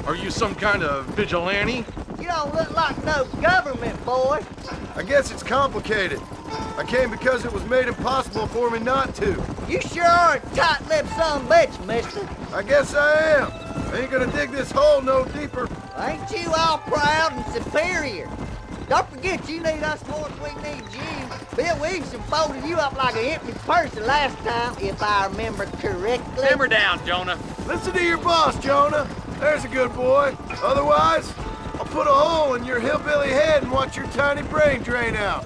Speaker 11: Are you some kind of vigilante?
Speaker 6: You don't look like no government boy.
Speaker 2: I guess it's complicated. I came because it was made impossible for me not to.
Speaker 6: You sure are a tight-lipped son of a bitch, mister.
Speaker 2: I guess I am. I ain't gonna dig this hole no deeper.
Speaker 6: Ain't you all proud and superior? Don't forget you need us more than we need you. Bill Williamson folded you up like an empty person last time, if I remember correctly.
Speaker 10: Simmer down, Jonah.
Speaker 2: Listen to your boss, Jonah. There's a good boy. Otherwise, I'll put a hole in your hillbilly head and watch your tiny brain drain out.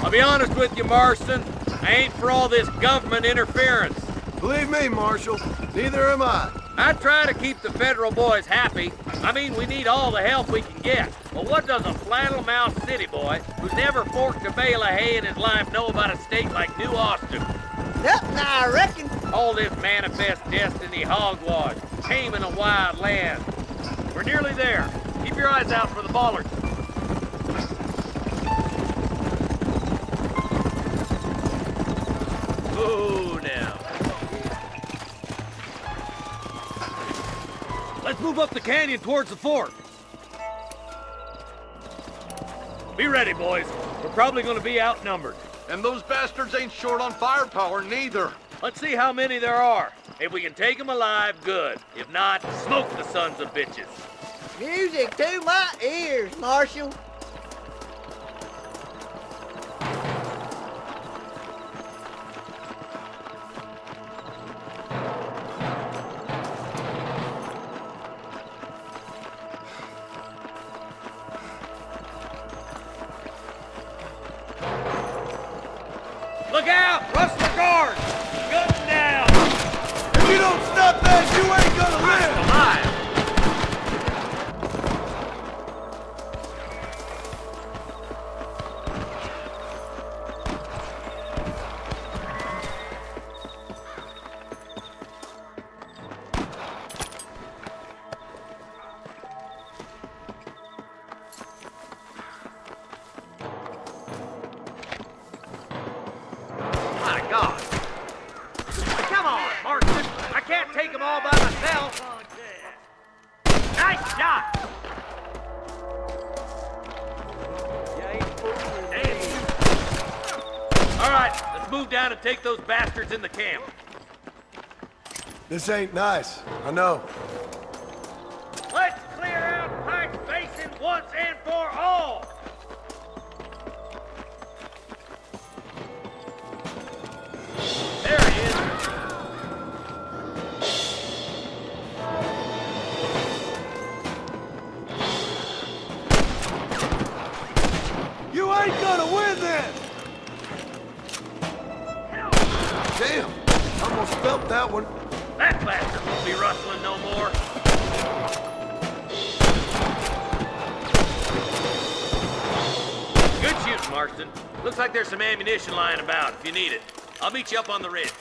Speaker 10: I'll be honest with you, Marston. I ain't for all this government interference.
Speaker 2: Believe me, Marshal, neither am I.
Speaker 10: I try to keep the federal boys happy. I mean, we need all the help we can get. But what does a flannel-mouthed city boy who's never forked a bale of hay in his life know about a state like New Austin?
Speaker 6: Nothing, I reckon.
Speaker 10: All this manifest destiny hogwash, taming a wild land. We're nearly there. Keep your eyes out for the bollards. Ooh, now. Let's move up the canyon towards the fort. Be ready, boys. We're probably going to be outnumbered.
Speaker 11: And those bastards ain't short on firepower, neither.
Speaker 10: Let's see how many there are. If we can take them alive, good. If not, smoke the sons of bitches.
Speaker 6: Music to my ears, Marshal.
Speaker 10: Look out! Rustler guard! Gun down!
Speaker 2: If you don't stop that, you ain't gonna live!
Speaker 10: Alive! All right, let's move down and take those bastards in the camp.
Speaker 2: This ain't nice, I know.
Speaker 10: Let's clear out Pike's Basin once and for all! There he is.
Speaker 2: You ain't gonna win then! Damn, almost felt that one.
Speaker 10: That bastard won't be rustling no more. Good shooting, Marston. Looks like there's some ammunition lying about if you need it. I'll meet you up on the ridge.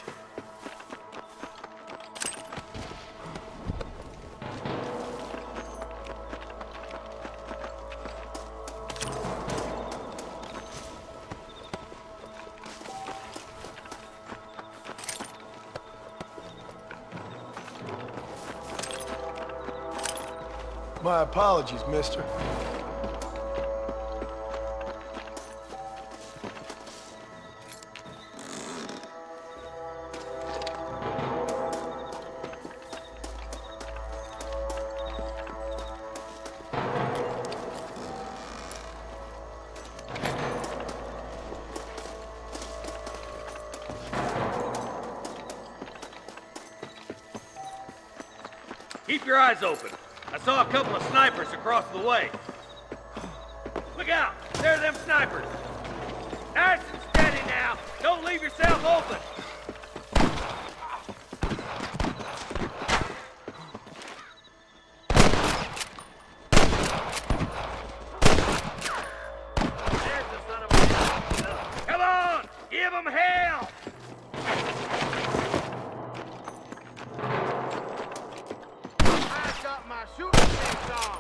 Speaker 2: My apologies, mister.
Speaker 10: Keep your eyes open. I saw a couple of snipers across the way. Look out! There are them snipers! Nice and steady now! Don't leave yourself open! There's the son of a bitch. Come on! Give them hell!
Speaker 1: My shooting things on.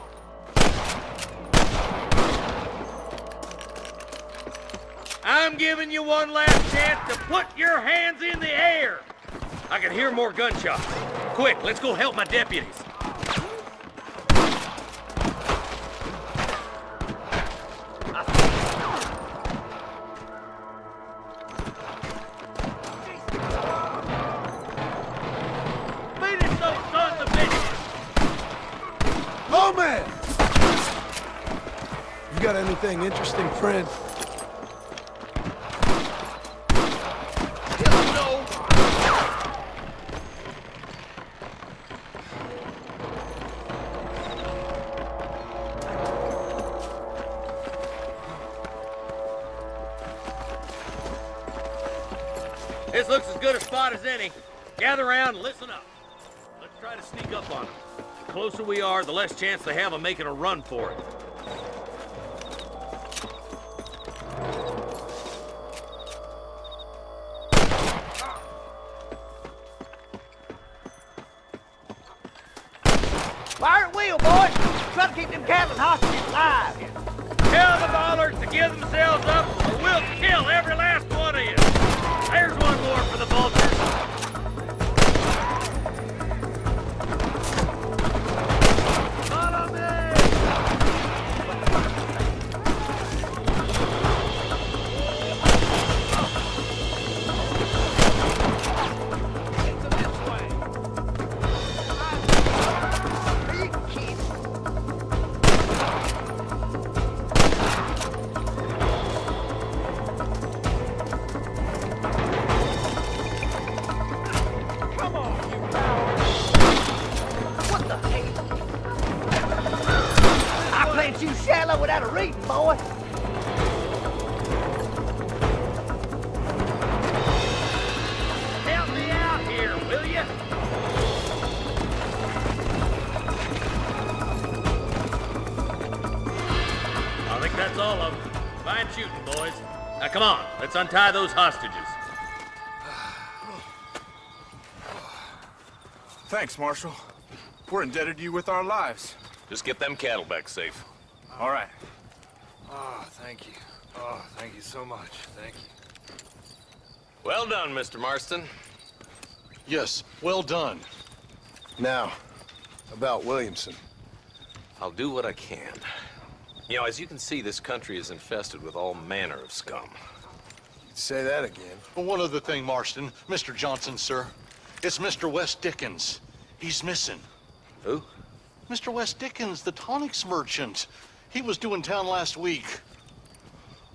Speaker 10: I'm giving you one last chance to put your hands in the air. I can hear more gunshots. Quick, let's go help my deputies. Finish those sons of bitches.
Speaker 2: Oh, man! You got anything interesting, friend?
Speaker 10: This looks as good a spot as any. Gather around and listen up. Let's try to sneak up on them. The closer we are, the less chance they have of making a run for it.
Speaker 6: Fire at will, boys. Try to keep them cattle and hostages alive.
Speaker 10: Tell the ballers to give themselves up, or we'll kill every last one of you. There's one more for the vultures. Follow me! It's this way.
Speaker 6: Are you kidding? What the hell? I plant you shallow without a reason, boy.
Speaker 10: Help me out here, will you? I think that's all of them. Fine shooting, boys. Now come on, let's untie those hostages.
Speaker 12: Thanks, Marshal. We're indebted to you with our lives.
Speaker 8: Just get them cattle back safe.
Speaker 12: All right.
Speaker 2: Oh, thank you. Oh, thank you so much. Thank you.
Speaker 8: Well done, Mr. Marston.
Speaker 11: Yes, well done.
Speaker 2: Now, about Williamson.
Speaker 8: I'll do what I can. You know, as you can see, this country is infested with all manner of scum.
Speaker 2: It's Say that again.
Speaker 11: Well, one other thing, Marston. Mr. Johnson, sir. It's Mr. Wes Dickens. He's missing.
Speaker 10: Who?
Speaker 11: Mr. Wes Dickens, the tonics merchant. He was due in town last week.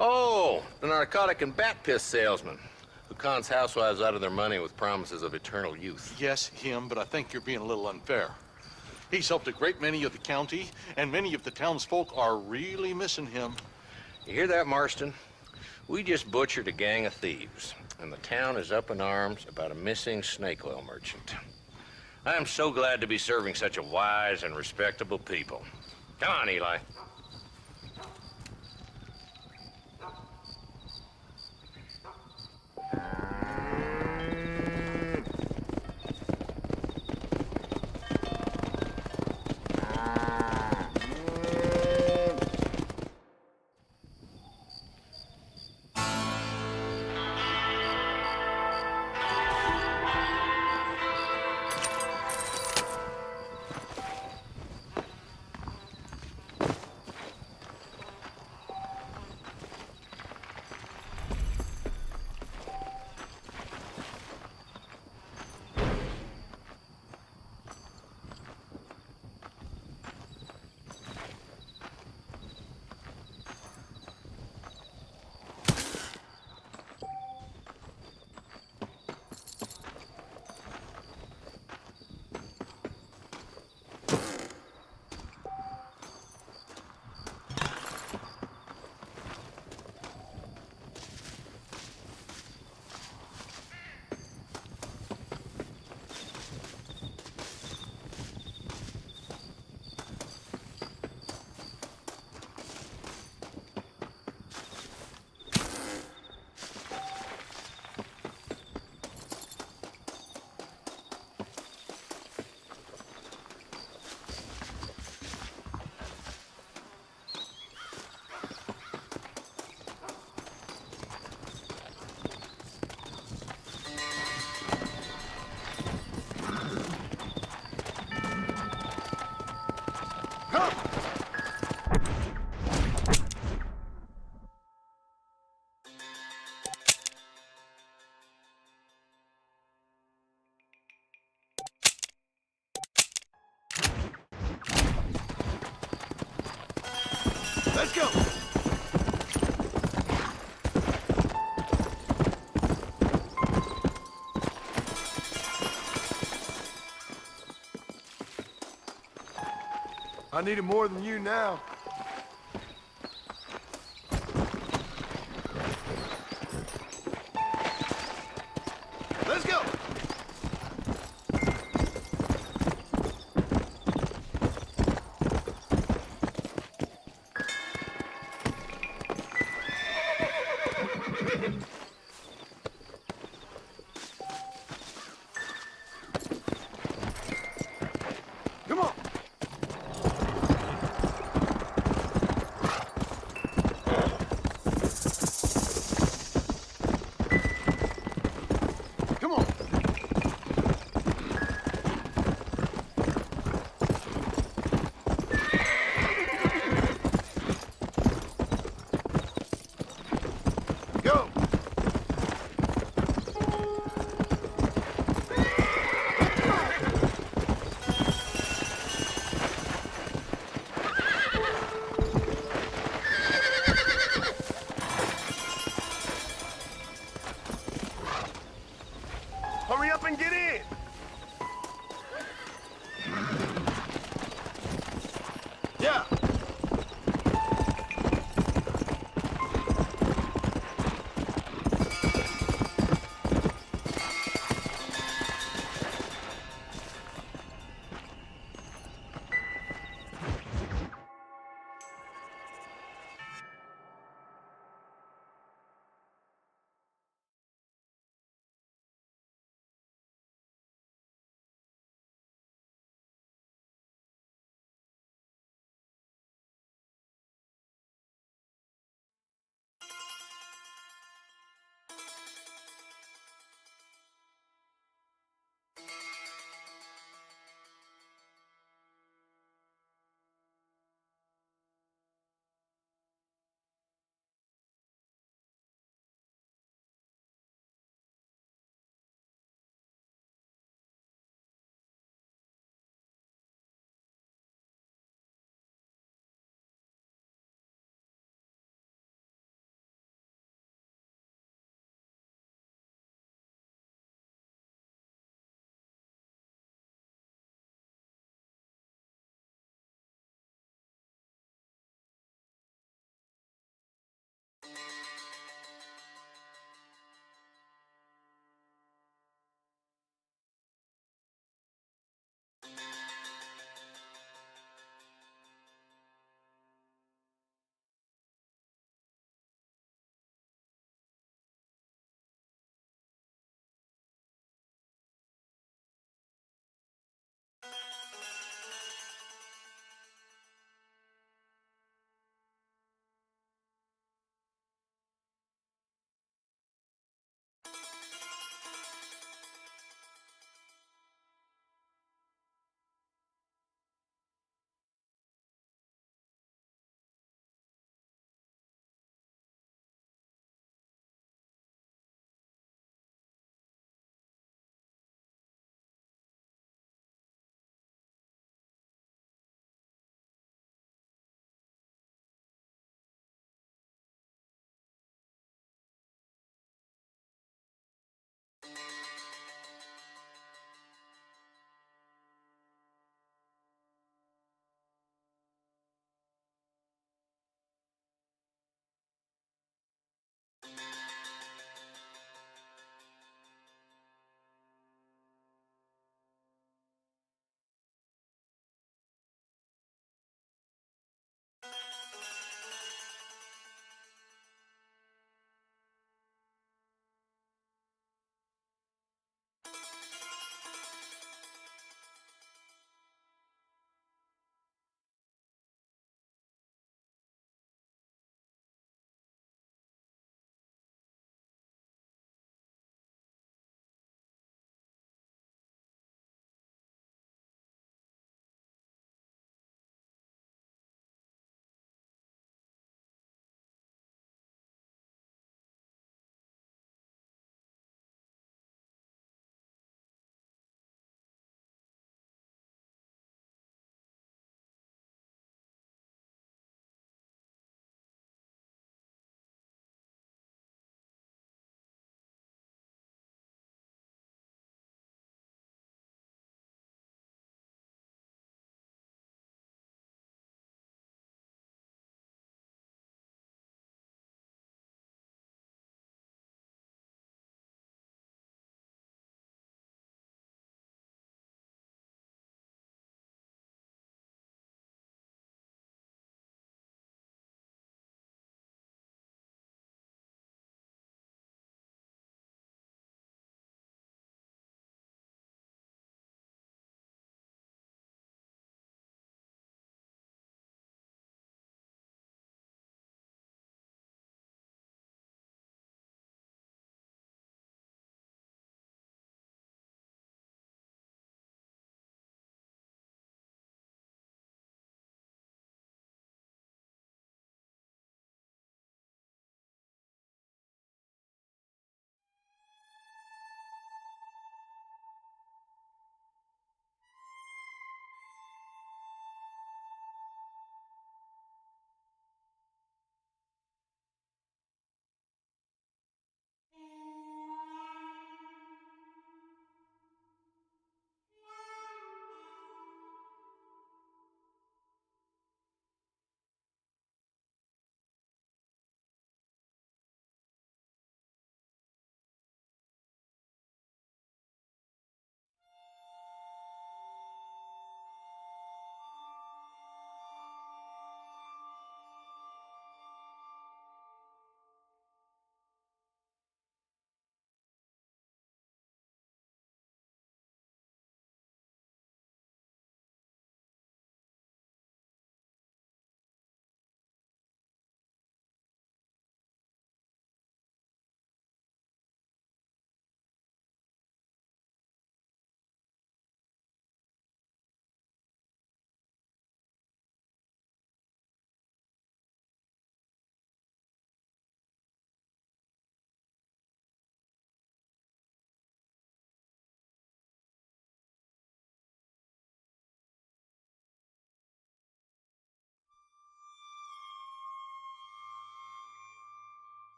Speaker 10: Oh, the narcotic and bat piss salesman who cons housewives out of their money with promises of eternal youth.
Speaker 11: Yes, him, but I think you're being a little unfair. He's helped a great many of the county, and many of the townsfolk are really missing him.
Speaker 10: You hear that, Marston? We just butchered a gang of thieves, and the town is up in arms about a missing snake oil merchant. I am so glad to be serving such a wise and respectable people. Come on, Eli.
Speaker 2: Let's go! I need it more than you now. Let's go! Come on!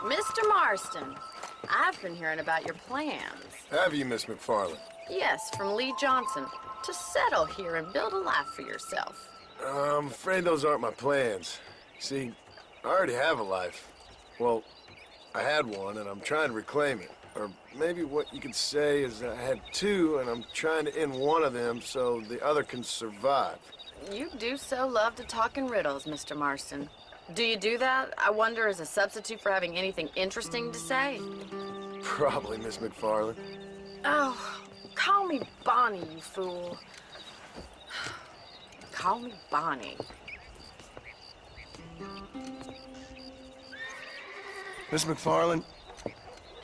Speaker 4: Mr. Marston, I've been hearing about your plans.
Speaker 2: Have you, Miss McFarland?
Speaker 4: Yes, from Lee Johnson, to settle here and build a life for yourself.
Speaker 2: I'm afraid those aren't my plans. See, I already have a life. Well, I had one, and I'm trying to reclaim it. Or maybe what you could say is I had two, and I'm trying to end one of them so the other can survive.
Speaker 4: You do so love to talk in riddles, Mr. Marston. Do you do that, I wonder, as a substitute for having anything interesting to say?
Speaker 2: Probably, Miss McFarland.
Speaker 4: Oh, call me Bonnie, you fool. Call me Bonnie.
Speaker 2: Miss McFarland,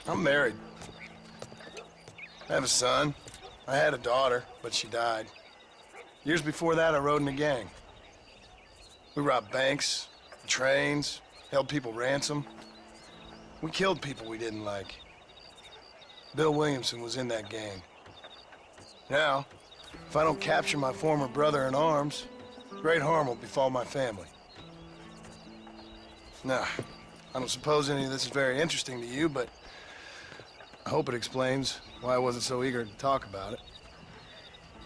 Speaker 2: I'm married. I have a son. I had a daughter, but she died. Years before that, I rode in a gang. We robbed banks, trains, held people ransom. We killed people we didn't like. Bill Williamson was in that gang. Now, if I don't capture my former brother in arms, great harm will befall my family. Now, I don't suppose any of this is very interesting to you, but I hope it explains why I wasn't so eager to talk about it.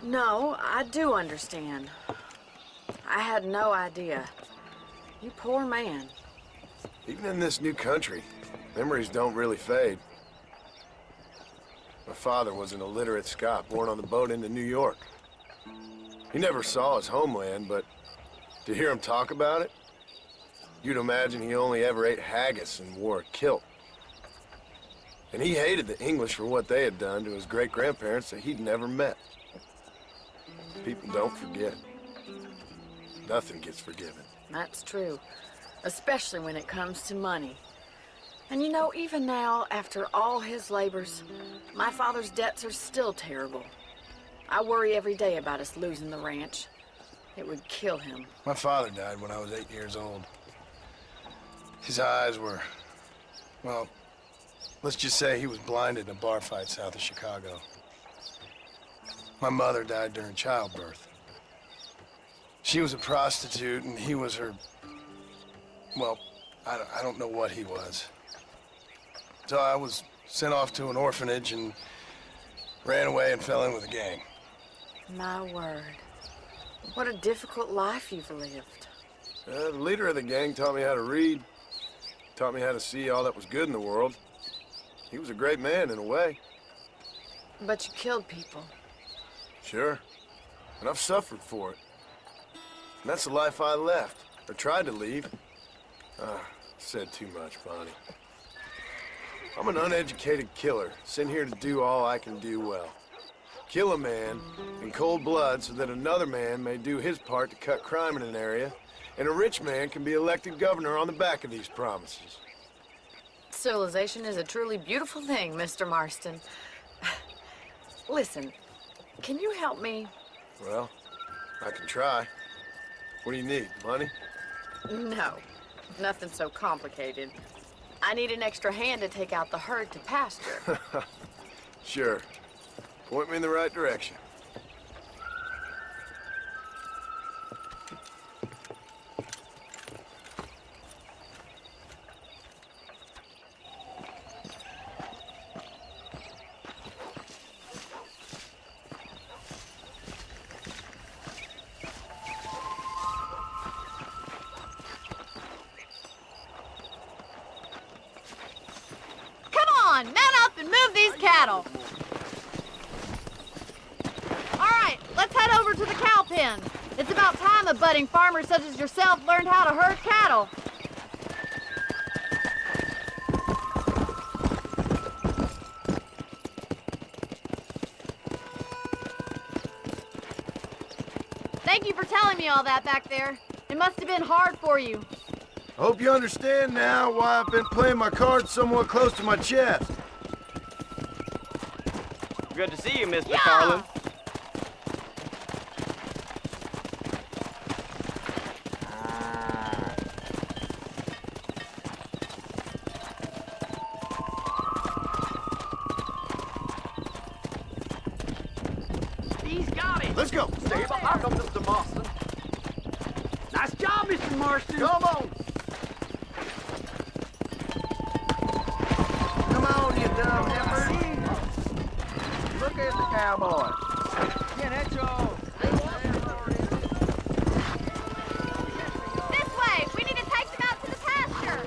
Speaker 4: No, I do understand. I had no idea. You poor man.
Speaker 2: Even in this new country, memories don't really fade. My father was an illiterate Scot born on the boat into New York. He never saw his homeland, but to hear him talk about it, you'd imagine he only ever ate haggis and wore a kilt. And he hated the English for what they had done to his great-grandparents that he'd never met. People don't forget. Nothing gets forgiven.
Speaker 4: That's true, especially when it comes to money. And you know, even now, after all his labors, my father's debts are still terrible. I worry every day about us losing the ranch. It would kill him.
Speaker 2: My father died when I was 8 years old. His eyes were, well, let's just say he was blinded in a bar fight south of Chicago. My mother died during childbirth. She was a prostitute, and he was her, well, I don't know what he was. So I was sent off to an orphanage and ran away and fell in with a gang.
Speaker 4: My word. What a difficult life you've lived.
Speaker 2: The leader of the gang taught me how to read, taught me how to see all that was good in the world. He was a great man in a way.
Speaker 4: But you killed people.
Speaker 2: Sure. And I've suffered for it. And that's the life I left, or tried to leave. Said too much, Bonnie. I'm an uneducated killer, sent here to do all I can do well. Kill a man in cold blood so that another man may do his part to cut crime in an area, and a rich man can be elected governor on the back of these promises.
Speaker 4: Civilization is a truly beautiful thing, Mr. Marston. Listen, can you help me?
Speaker 2: Well, I can try. What do you need, money?
Speaker 4: No, nothing so complicated. I need an extra hand to take out the herd to pasture.
Speaker 2: Sure. Point me in the right direction.
Speaker 7: Man up and move these cattle. All right, let's head over to the cow pen. It's about time a budding farmer such as yourself learned how to herd cattle. Thank you for telling me all that back there. It must have been hard for you.
Speaker 2: I hope you understand now why I've been playing my cards somewhat close to my chest.
Speaker 13: Good to see you, Miss
Speaker 7: Yeah.
Speaker 13: McFarland.
Speaker 3: He's got it.
Speaker 2: Let's go.
Speaker 13: Stay behind them, Mr. Marston.
Speaker 3: Nice job, Mr. Marston.
Speaker 2: Come on.
Speaker 13: cowboy.
Speaker 6: ¿Quién ha hecho?
Speaker 7: This way! We need to take them out to the pasture!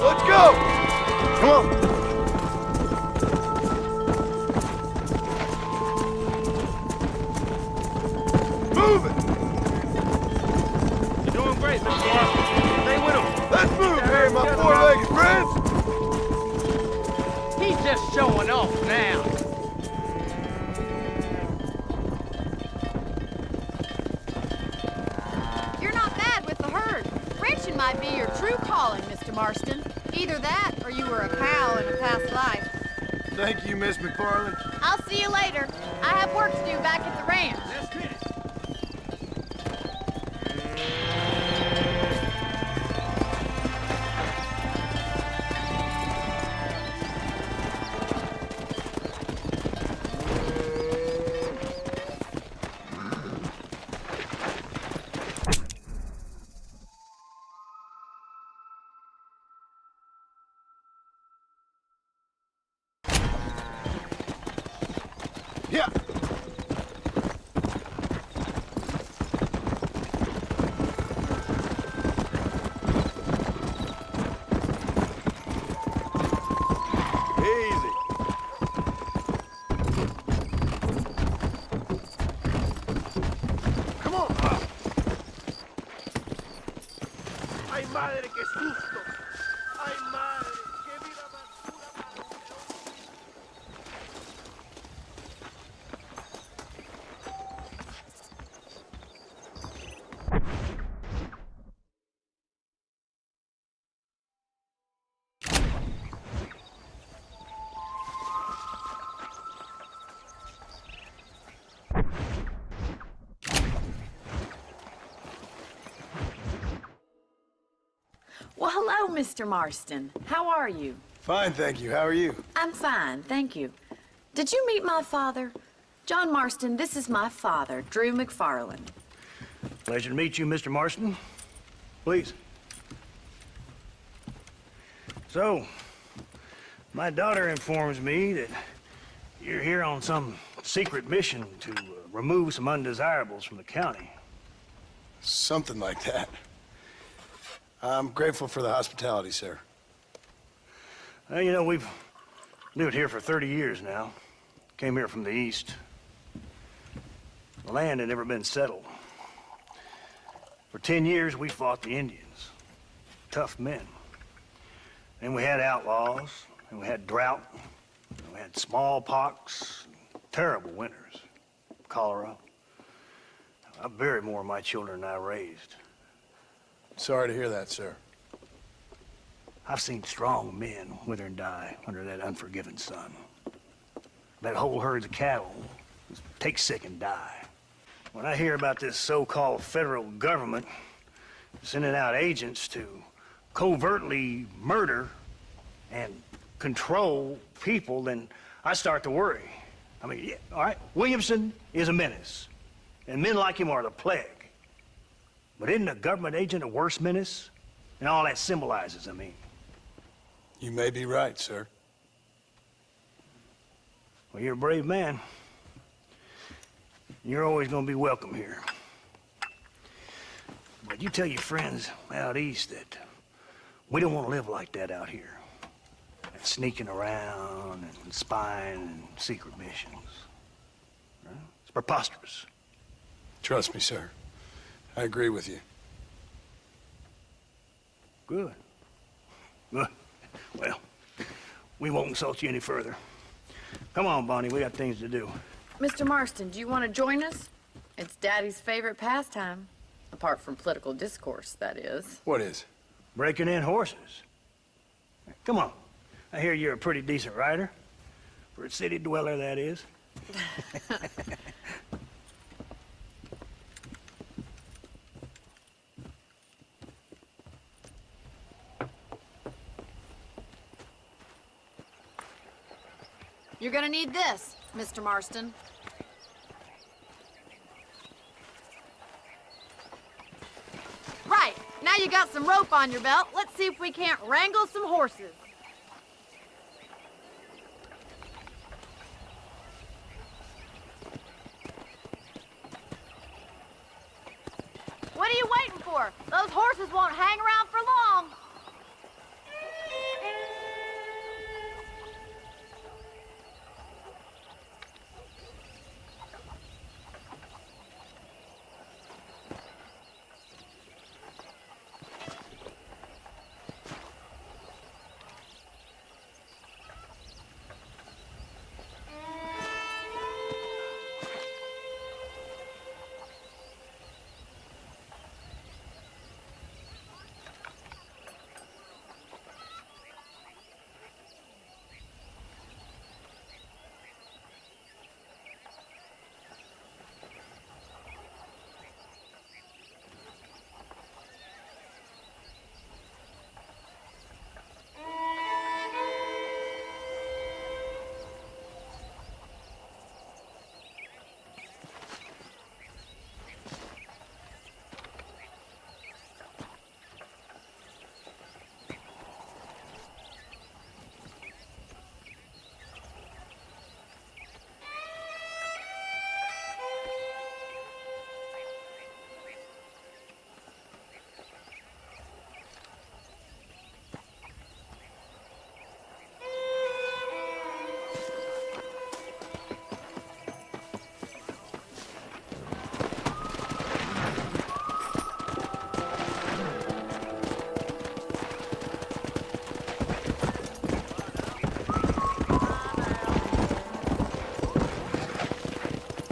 Speaker 2: Let's go! Come on. Move it!
Speaker 13: You're doing great, Mr. Marston. Stay with him.
Speaker 2: Let's move here, my four-legged friends!
Speaker 13: He's just showing off now.
Speaker 7: You're not bad with the herd. Ranching might be your true calling, Mr. Marston. Either that, or you were a cow in a past life.
Speaker 2: Thank you, Miss McFarland.
Speaker 7: I'll see you later. I have work to do back at the ranch.
Speaker 1: Let's get it.
Speaker 2: Yeah. Easy. Come on.
Speaker 13: Ay, madre, qué susto. Ay, madre, qué vida más dura.
Speaker 4: Well, hello, Mr. Marston. How are you?
Speaker 2: Fine, thank you. How are you?
Speaker 4: I'm fine, thank you. Did you meet my father? John Marston, this is my father, Drew McFarland.
Speaker 14: Pleasure to meet you, Mr. Marston. Please. So, my daughter informs me that you're here on some secret mission to remove some undesirables from the county.
Speaker 2: Something like that. I'm grateful for the hospitality, sir.
Speaker 14: Well, you know, we've lived here for 30 years now. Came here from the east. The land had never been settled. For 10 years, we fought the Indians. Tough men. And we had outlaws, and we had drought, and we had smallpox, terrible winters, cholera. I buried more of my children than I raised.
Speaker 2: Sorry to hear that, sir.
Speaker 14: I've seen strong men wither and die under that unforgiving sun. That whole herds of cattle just take sick and die. When I hear about this so-called federal government sending out agents to covertly murder and control people, then I start to worry. I mean, yeah, all right, Williamson is a menace. and men like him are the plague. But isn't a government agent a worse menace? And all that symbolizes, I mean.
Speaker 2: You may be right, sir.
Speaker 14: Well, you're a brave man. You're always gonna be welcome here. But you tell your friends out east that we don't want to live like that out here. And sneaking around and spying and secret missions. Right? It's preposterous.
Speaker 2: Trust me, sir. I agree with you.
Speaker 14: Good. Good. Well, we won't insult you any further. Come on, Bonnie, we got things to do.
Speaker 4: Mr. Marston, do you want to join us? It's Daddy's favorite pastime. Apart from political discourse, that is.
Speaker 2: What is?
Speaker 14: Breaking in horses. Come on. I hear you're a pretty decent rider. For a city dweller, that is.
Speaker 7: You're gonna need this, Mr. Marston. Right, now you got some rope on your belt. Let's see if we can't wrangle some horses. What are you waiting for? Those horses won't hang around for long.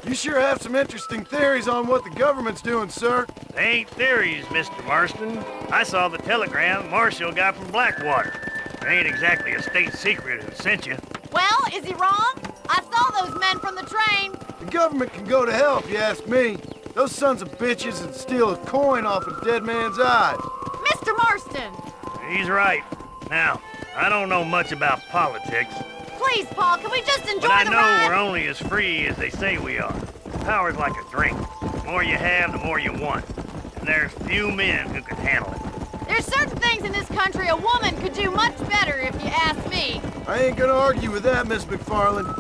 Speaker 2: You sure have some interesting theories on what the government's doing, sir.
Speaker 14: They ain't theories, Mr. Marston. I saw the telegram Marshall got from Blackwater. It ain't exactly a state secret who sent you.
Speaker 7: Well, is he wrong? I saw those men from the train.
Speaker 2: The government can go to hell if you ask me. Those sons of bitches would steal a coin off a dead man's eyes.
Speaker 7: Mr. Marston!
Speaker 14: He's right. Now, I don't know much about politics.
Speaker 7: Please, Paul, can we just enjoy
Speaker 14: But I
Speaker 7: the
Speaker 14: know
Speaker 7: ride?
Speaker 14: we're only as free as they say we are. Power's like a drink. The more you have, the more you want. And there's few men who can handle it.
Speaker 7: There's certain things in this country a woman could do much better, if you ask me.
Speaker 2: I ain't gonna argue with that, Miss McFarland.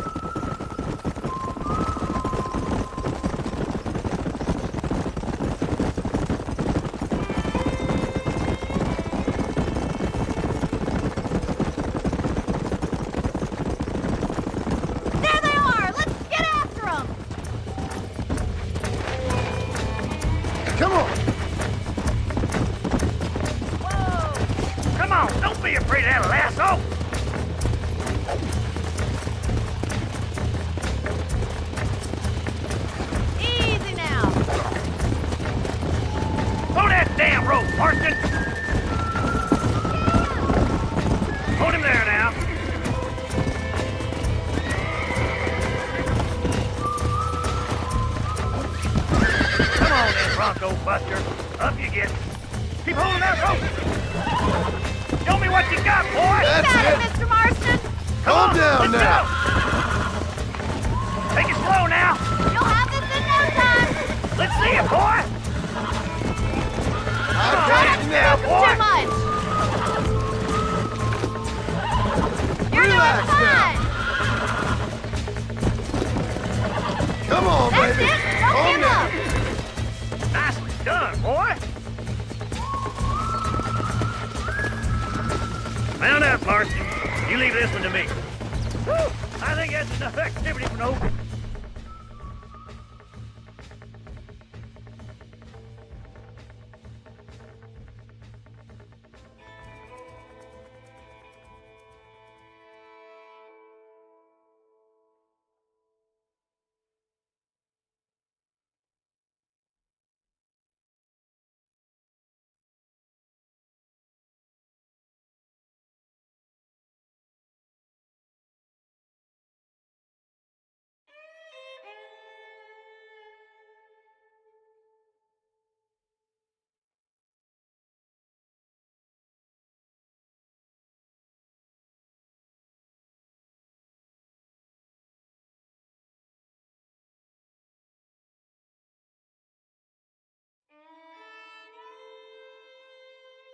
Speaker 7: There they are! Let's get after them!
Speaker 2: Come on!
Speaker 14: Whoa! Come on, don't be afraid of that lasso!
Speaker 7: Easy now.
Speaker 14: Hold that damn rope, Marston! Hold him there now. Come on then, Bronco Buster. Up you get. Keep holding that rope. Show me what you got, boy.
Speaker 2: That's
Speaker 7: Got
Speaker 2: it.
Speaker 7: it, Mr. Marston.
Speaker 2: Calm down
Speaker 14: Let's
Speaker 2: now.
Speaker 14: go. Take it slow now.
Speaker 7: You'll have this in no time.
Speaker 14: leave this one to me. Whew, I think that's enough activity for no...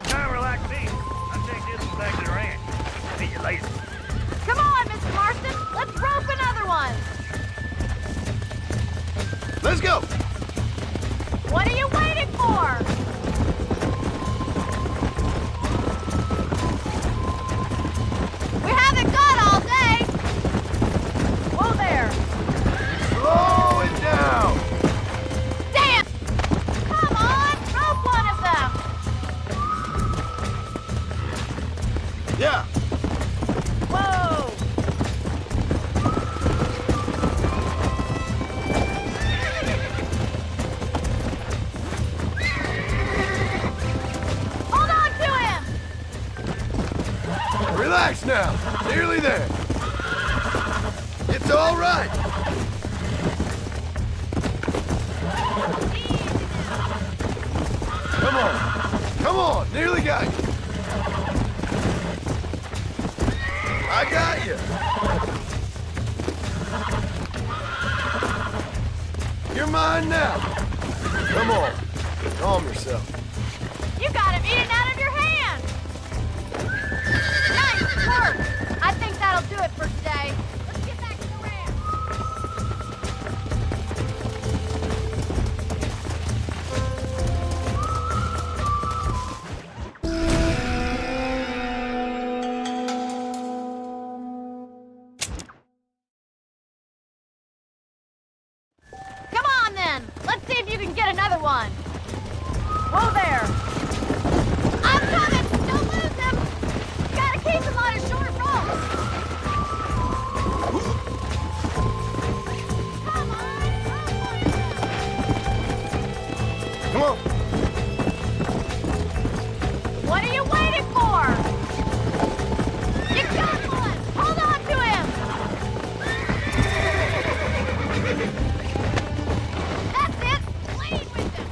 Speaker 14: Now relax, me. I'll take this one back to the ranch. See you later.
Speaker 7: Come on, Mr. Marston. Let's rope another one.
Speaker 2: Let's go!
Speaker 7: What are you waiting for? We haven't got all day. Whoa there.
Speaker 2: Slow it down!
Speaker 7: Damn! Come on, rope one of them.
Speaker 2: Yeah.
Speaker 7: Whoa! Hold on to him!
Speaker 2: Relax now. Nearly there. It's all right. Come on. Come on. Nearly got you. I got you. You're mine now. Come on. Calm yourself.
Speaker 7: You got him eating out of your hand! Nice work! I think that'll do it for today. Let's get back to the ranch. Come on then! Let's see if you can get another one. Whoa there! I'm coming! Don't lose him! Gotta keep him on his short ropes! Come on!
Speaker 2: Come on.
Speaker 7: What are you waiting for? You got one! Hold on to him! That's it! Lead with him!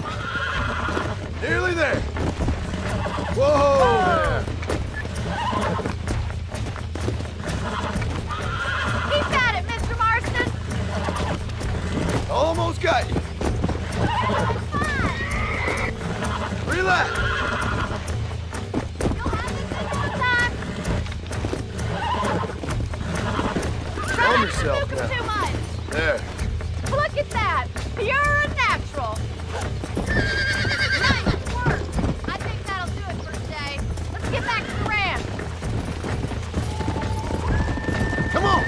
Speaker 2: Nearly there. Whoa there.
Speaker 7: Keep at it, Mr. Marston!
Speaker 2: Almost got you. Relax.
Speaker 7: You'll have this in no time! Try
Speaker 2: Calm
Speaker 7: not to
Speaker 2: yourself
Speaker 7: spook him
Speaker 2: now.
Speaker 7: too much!
Speaker 2: There.
Speaker 7: Look at that! Pure and natural! Nice work! I think that'll do it for today. Let's get back to the ranch.
Speaker 2: Come on.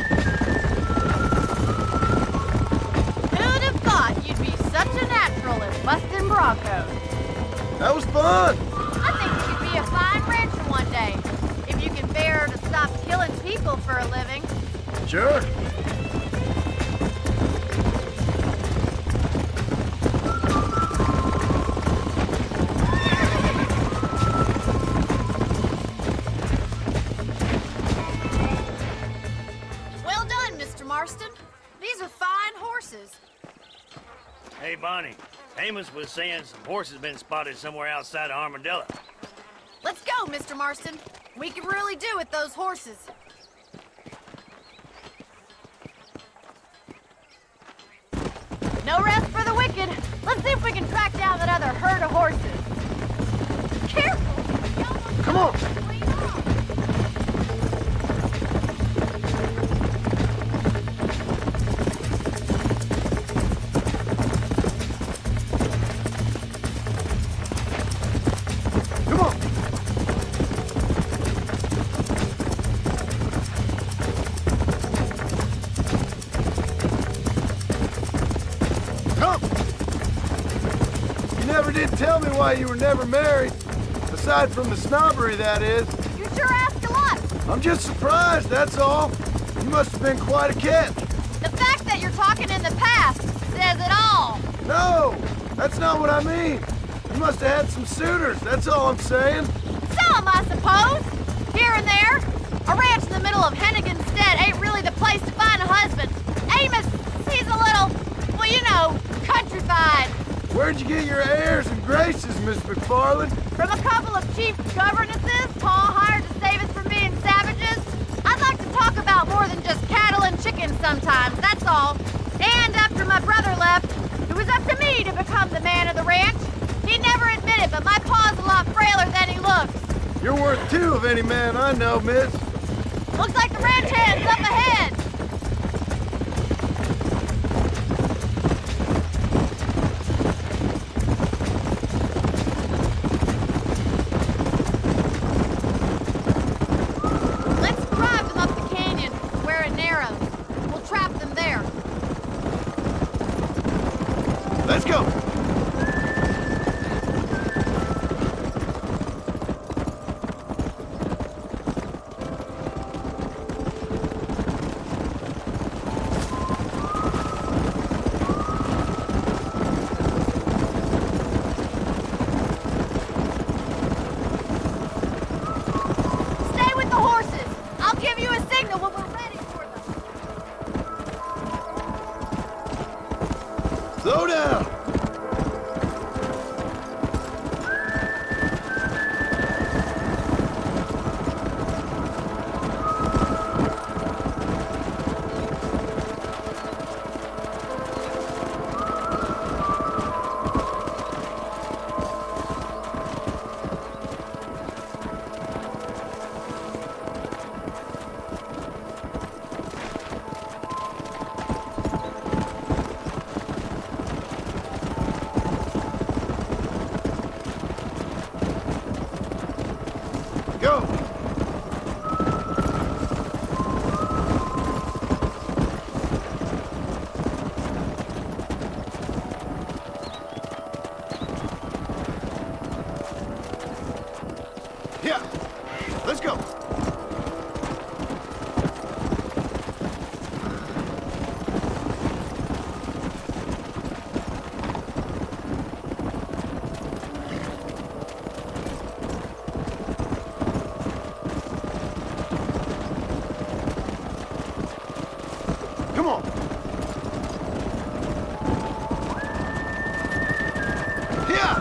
Speaker 7: Who'd have thought you'd be such a natural at busting broncos?
Speaker 2: That was fun.
Speaker 7: I think you could be a fine rancher one day, if you can bear to stop killing people for a living.
Speaker 2: Sure.
Speaker 7: Well done, Mr. Marston. These are fine horses.
Speaker 14: Hey, Bonnie. Amos was saying some horses been spotted somewhere outside of Armadillo.
Speaker 7: Let's go, Mr. Marston. We can really do with those horses. No rest for the wicked. Let's see if we can track down that other herd of horses. Careful! You almost
Speaker 2: Come on.
Speaker 7: lean off.
Speaker 2: Come on. never did tell me why you were never married. Aside from the snobbery, that is.
Speaker 7: You sure ask a lot.
Speaker 2: I'm just surprised, that's all. You must have been quite a catch.
Speaker 7: The fact that you're talking in the past says it all.
Speaker 2: No, that's not what I mean. You must have had some suitors, that's all I'm saying.
Speaker 7: Some, I suppose. Here and there. A ranch in the middle of Hennigan's Stead ain't really the place to find a husband. Amos, he's a little, well, you know, countrified.
Speaker 2: Where'd you get your airs and graces, Miss McFarland?
Speaker 7: From a couple of chief governesses Pa hired to save us from being savages. I'd like to talk about more than just cattle and chickens sometimes, that's all. And after my brother left, it was up to me to become the man of the ranch. He never admitted, but my pa's a lot frailer than he looks.
Speaker 2: You're worth two of any man I know, miss.
Speaker 7: Looks like the ranch hand's up ahead. Let's drive them up the canyon where it narrows. We'll trap them there.
Speaker 2: Let's go.
Speaker 7: Stay with the horses. I'll give you a signal when we're ready for them.
Speaker 2: Slow down. Go. Yeah. Let's go. Come on. Yeah.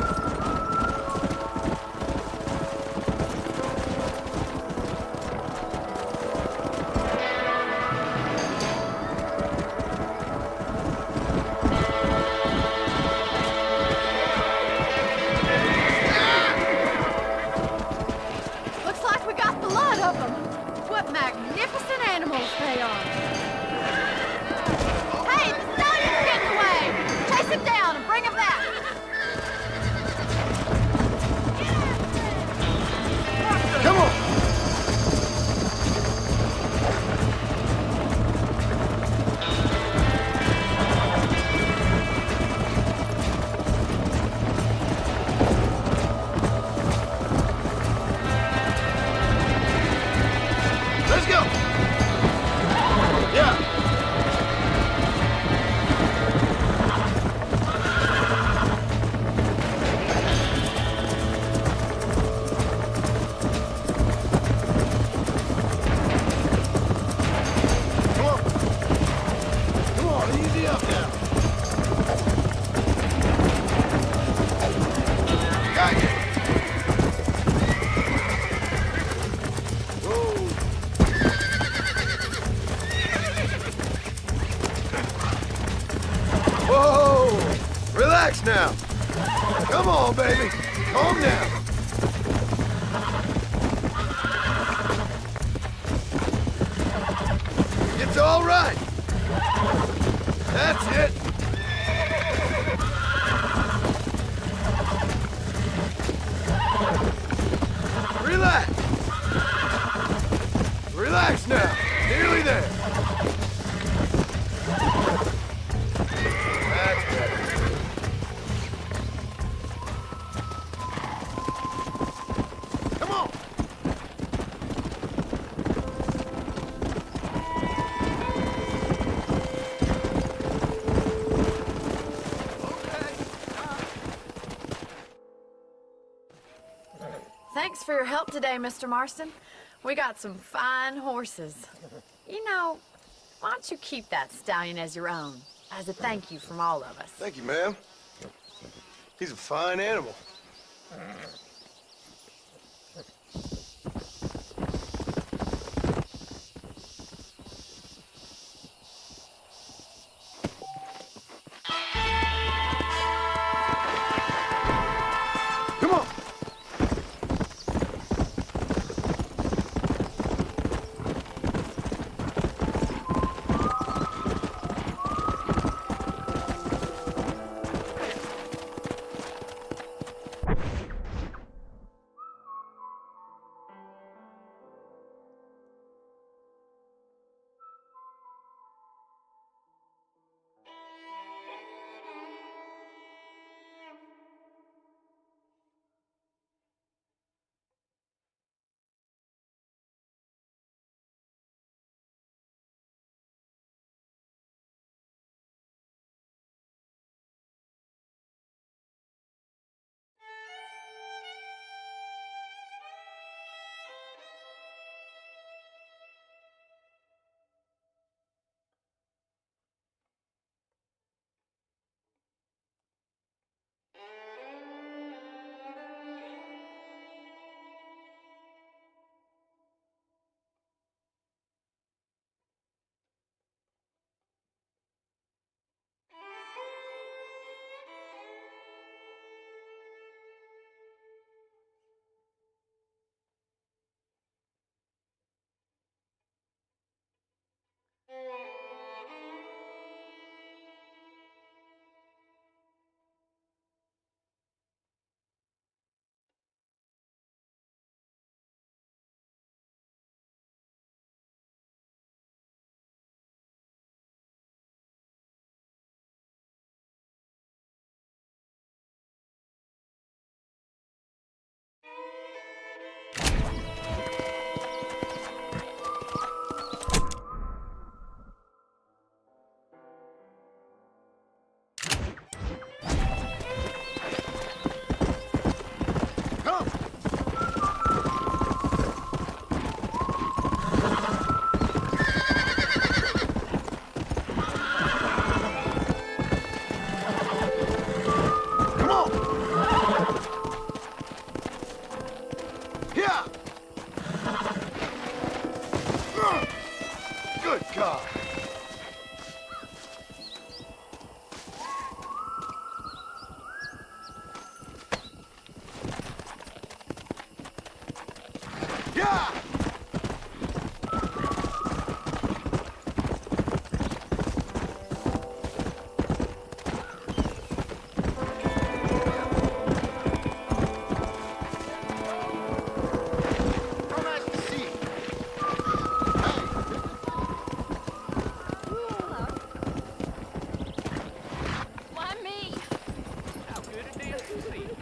Speaker 7: Looks like we got the lot of them. What magnificent animals they are. Hey, the stallion's getting away. Chase him down and bring him back.
Speaker 2: Come on. Let's go. Yeah. Come on. Come on, easy up now. Got you. Whoa. Whoa! Relax now. Come on, baby. Calm down. It's all right. That's it. Relax. Relax now. Nearly there. That's better.
Speaker 4: Thanks for your help today, Mr. Marston. We got some fine horses. You know, why don't you keep that stallion as your own, as a thank you from all of us?
Speaker 2: Thank you, ma'am. He's a fine animal. Come on. Good God. Yeah!
Speaker 7: Why me?
Speaker 3: How good it is to see you.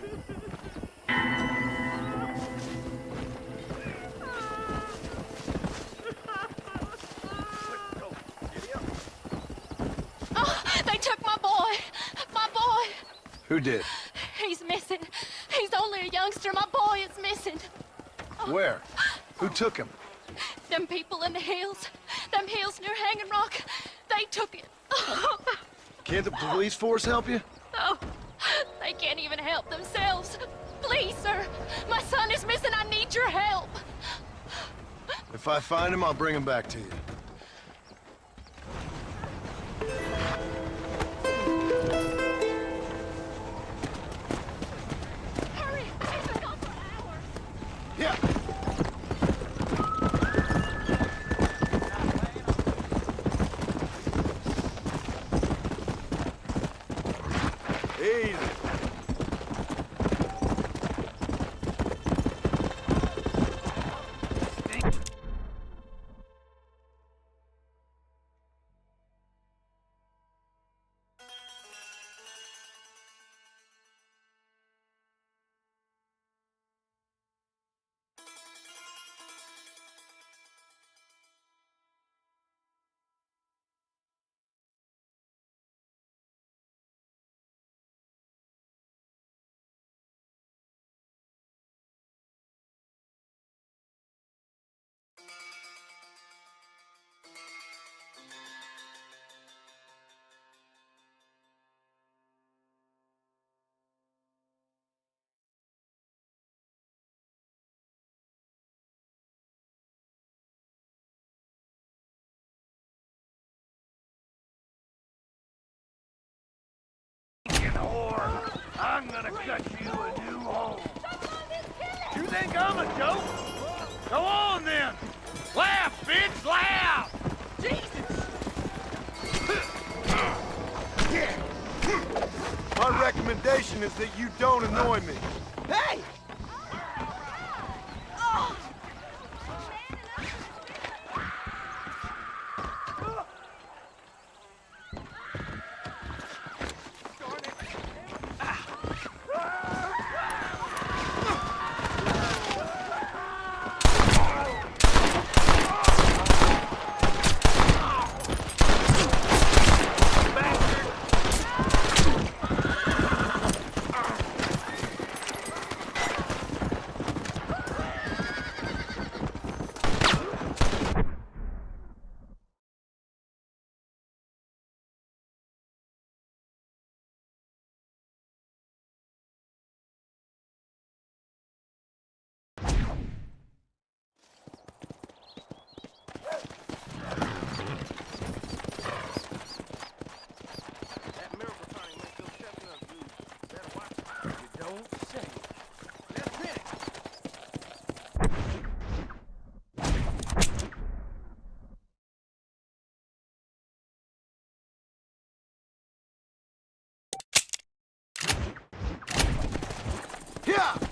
Speaker 7: Oh, they took my boy. My boy.
Speaker 2: Who did?
Speaker 7: He's missing. He's only a youngster. My boy is missing.
Speaker 2: Where? Who took him?
Speaker 7: Them people in the hills. Them hills near Hanging Rock. They took it.
Speaker 2: Can't the police force help you?
Speaker 7: Oh, they can't even help themselves. Please, sir. My son is missing. I need your help.
Speaker 2: If I find him, I'll bring him back to you.
Speaker 7: Hurry. He's been gone for hours.
Speaker 2: Yeah. Easy.
Speaker 13: I'm gonna cut you a new hole. You think I'm a joke? Go on then. Laugh, bitch, laugh.
Speaker 12: My recommendation is that you don't annoy me.
Speaker 6: Hey!
Speaker 13: That miracle thing makes those chestnuts blue. Better watch it. You don't say. Let's hit it.
Speaker 12: Yeah!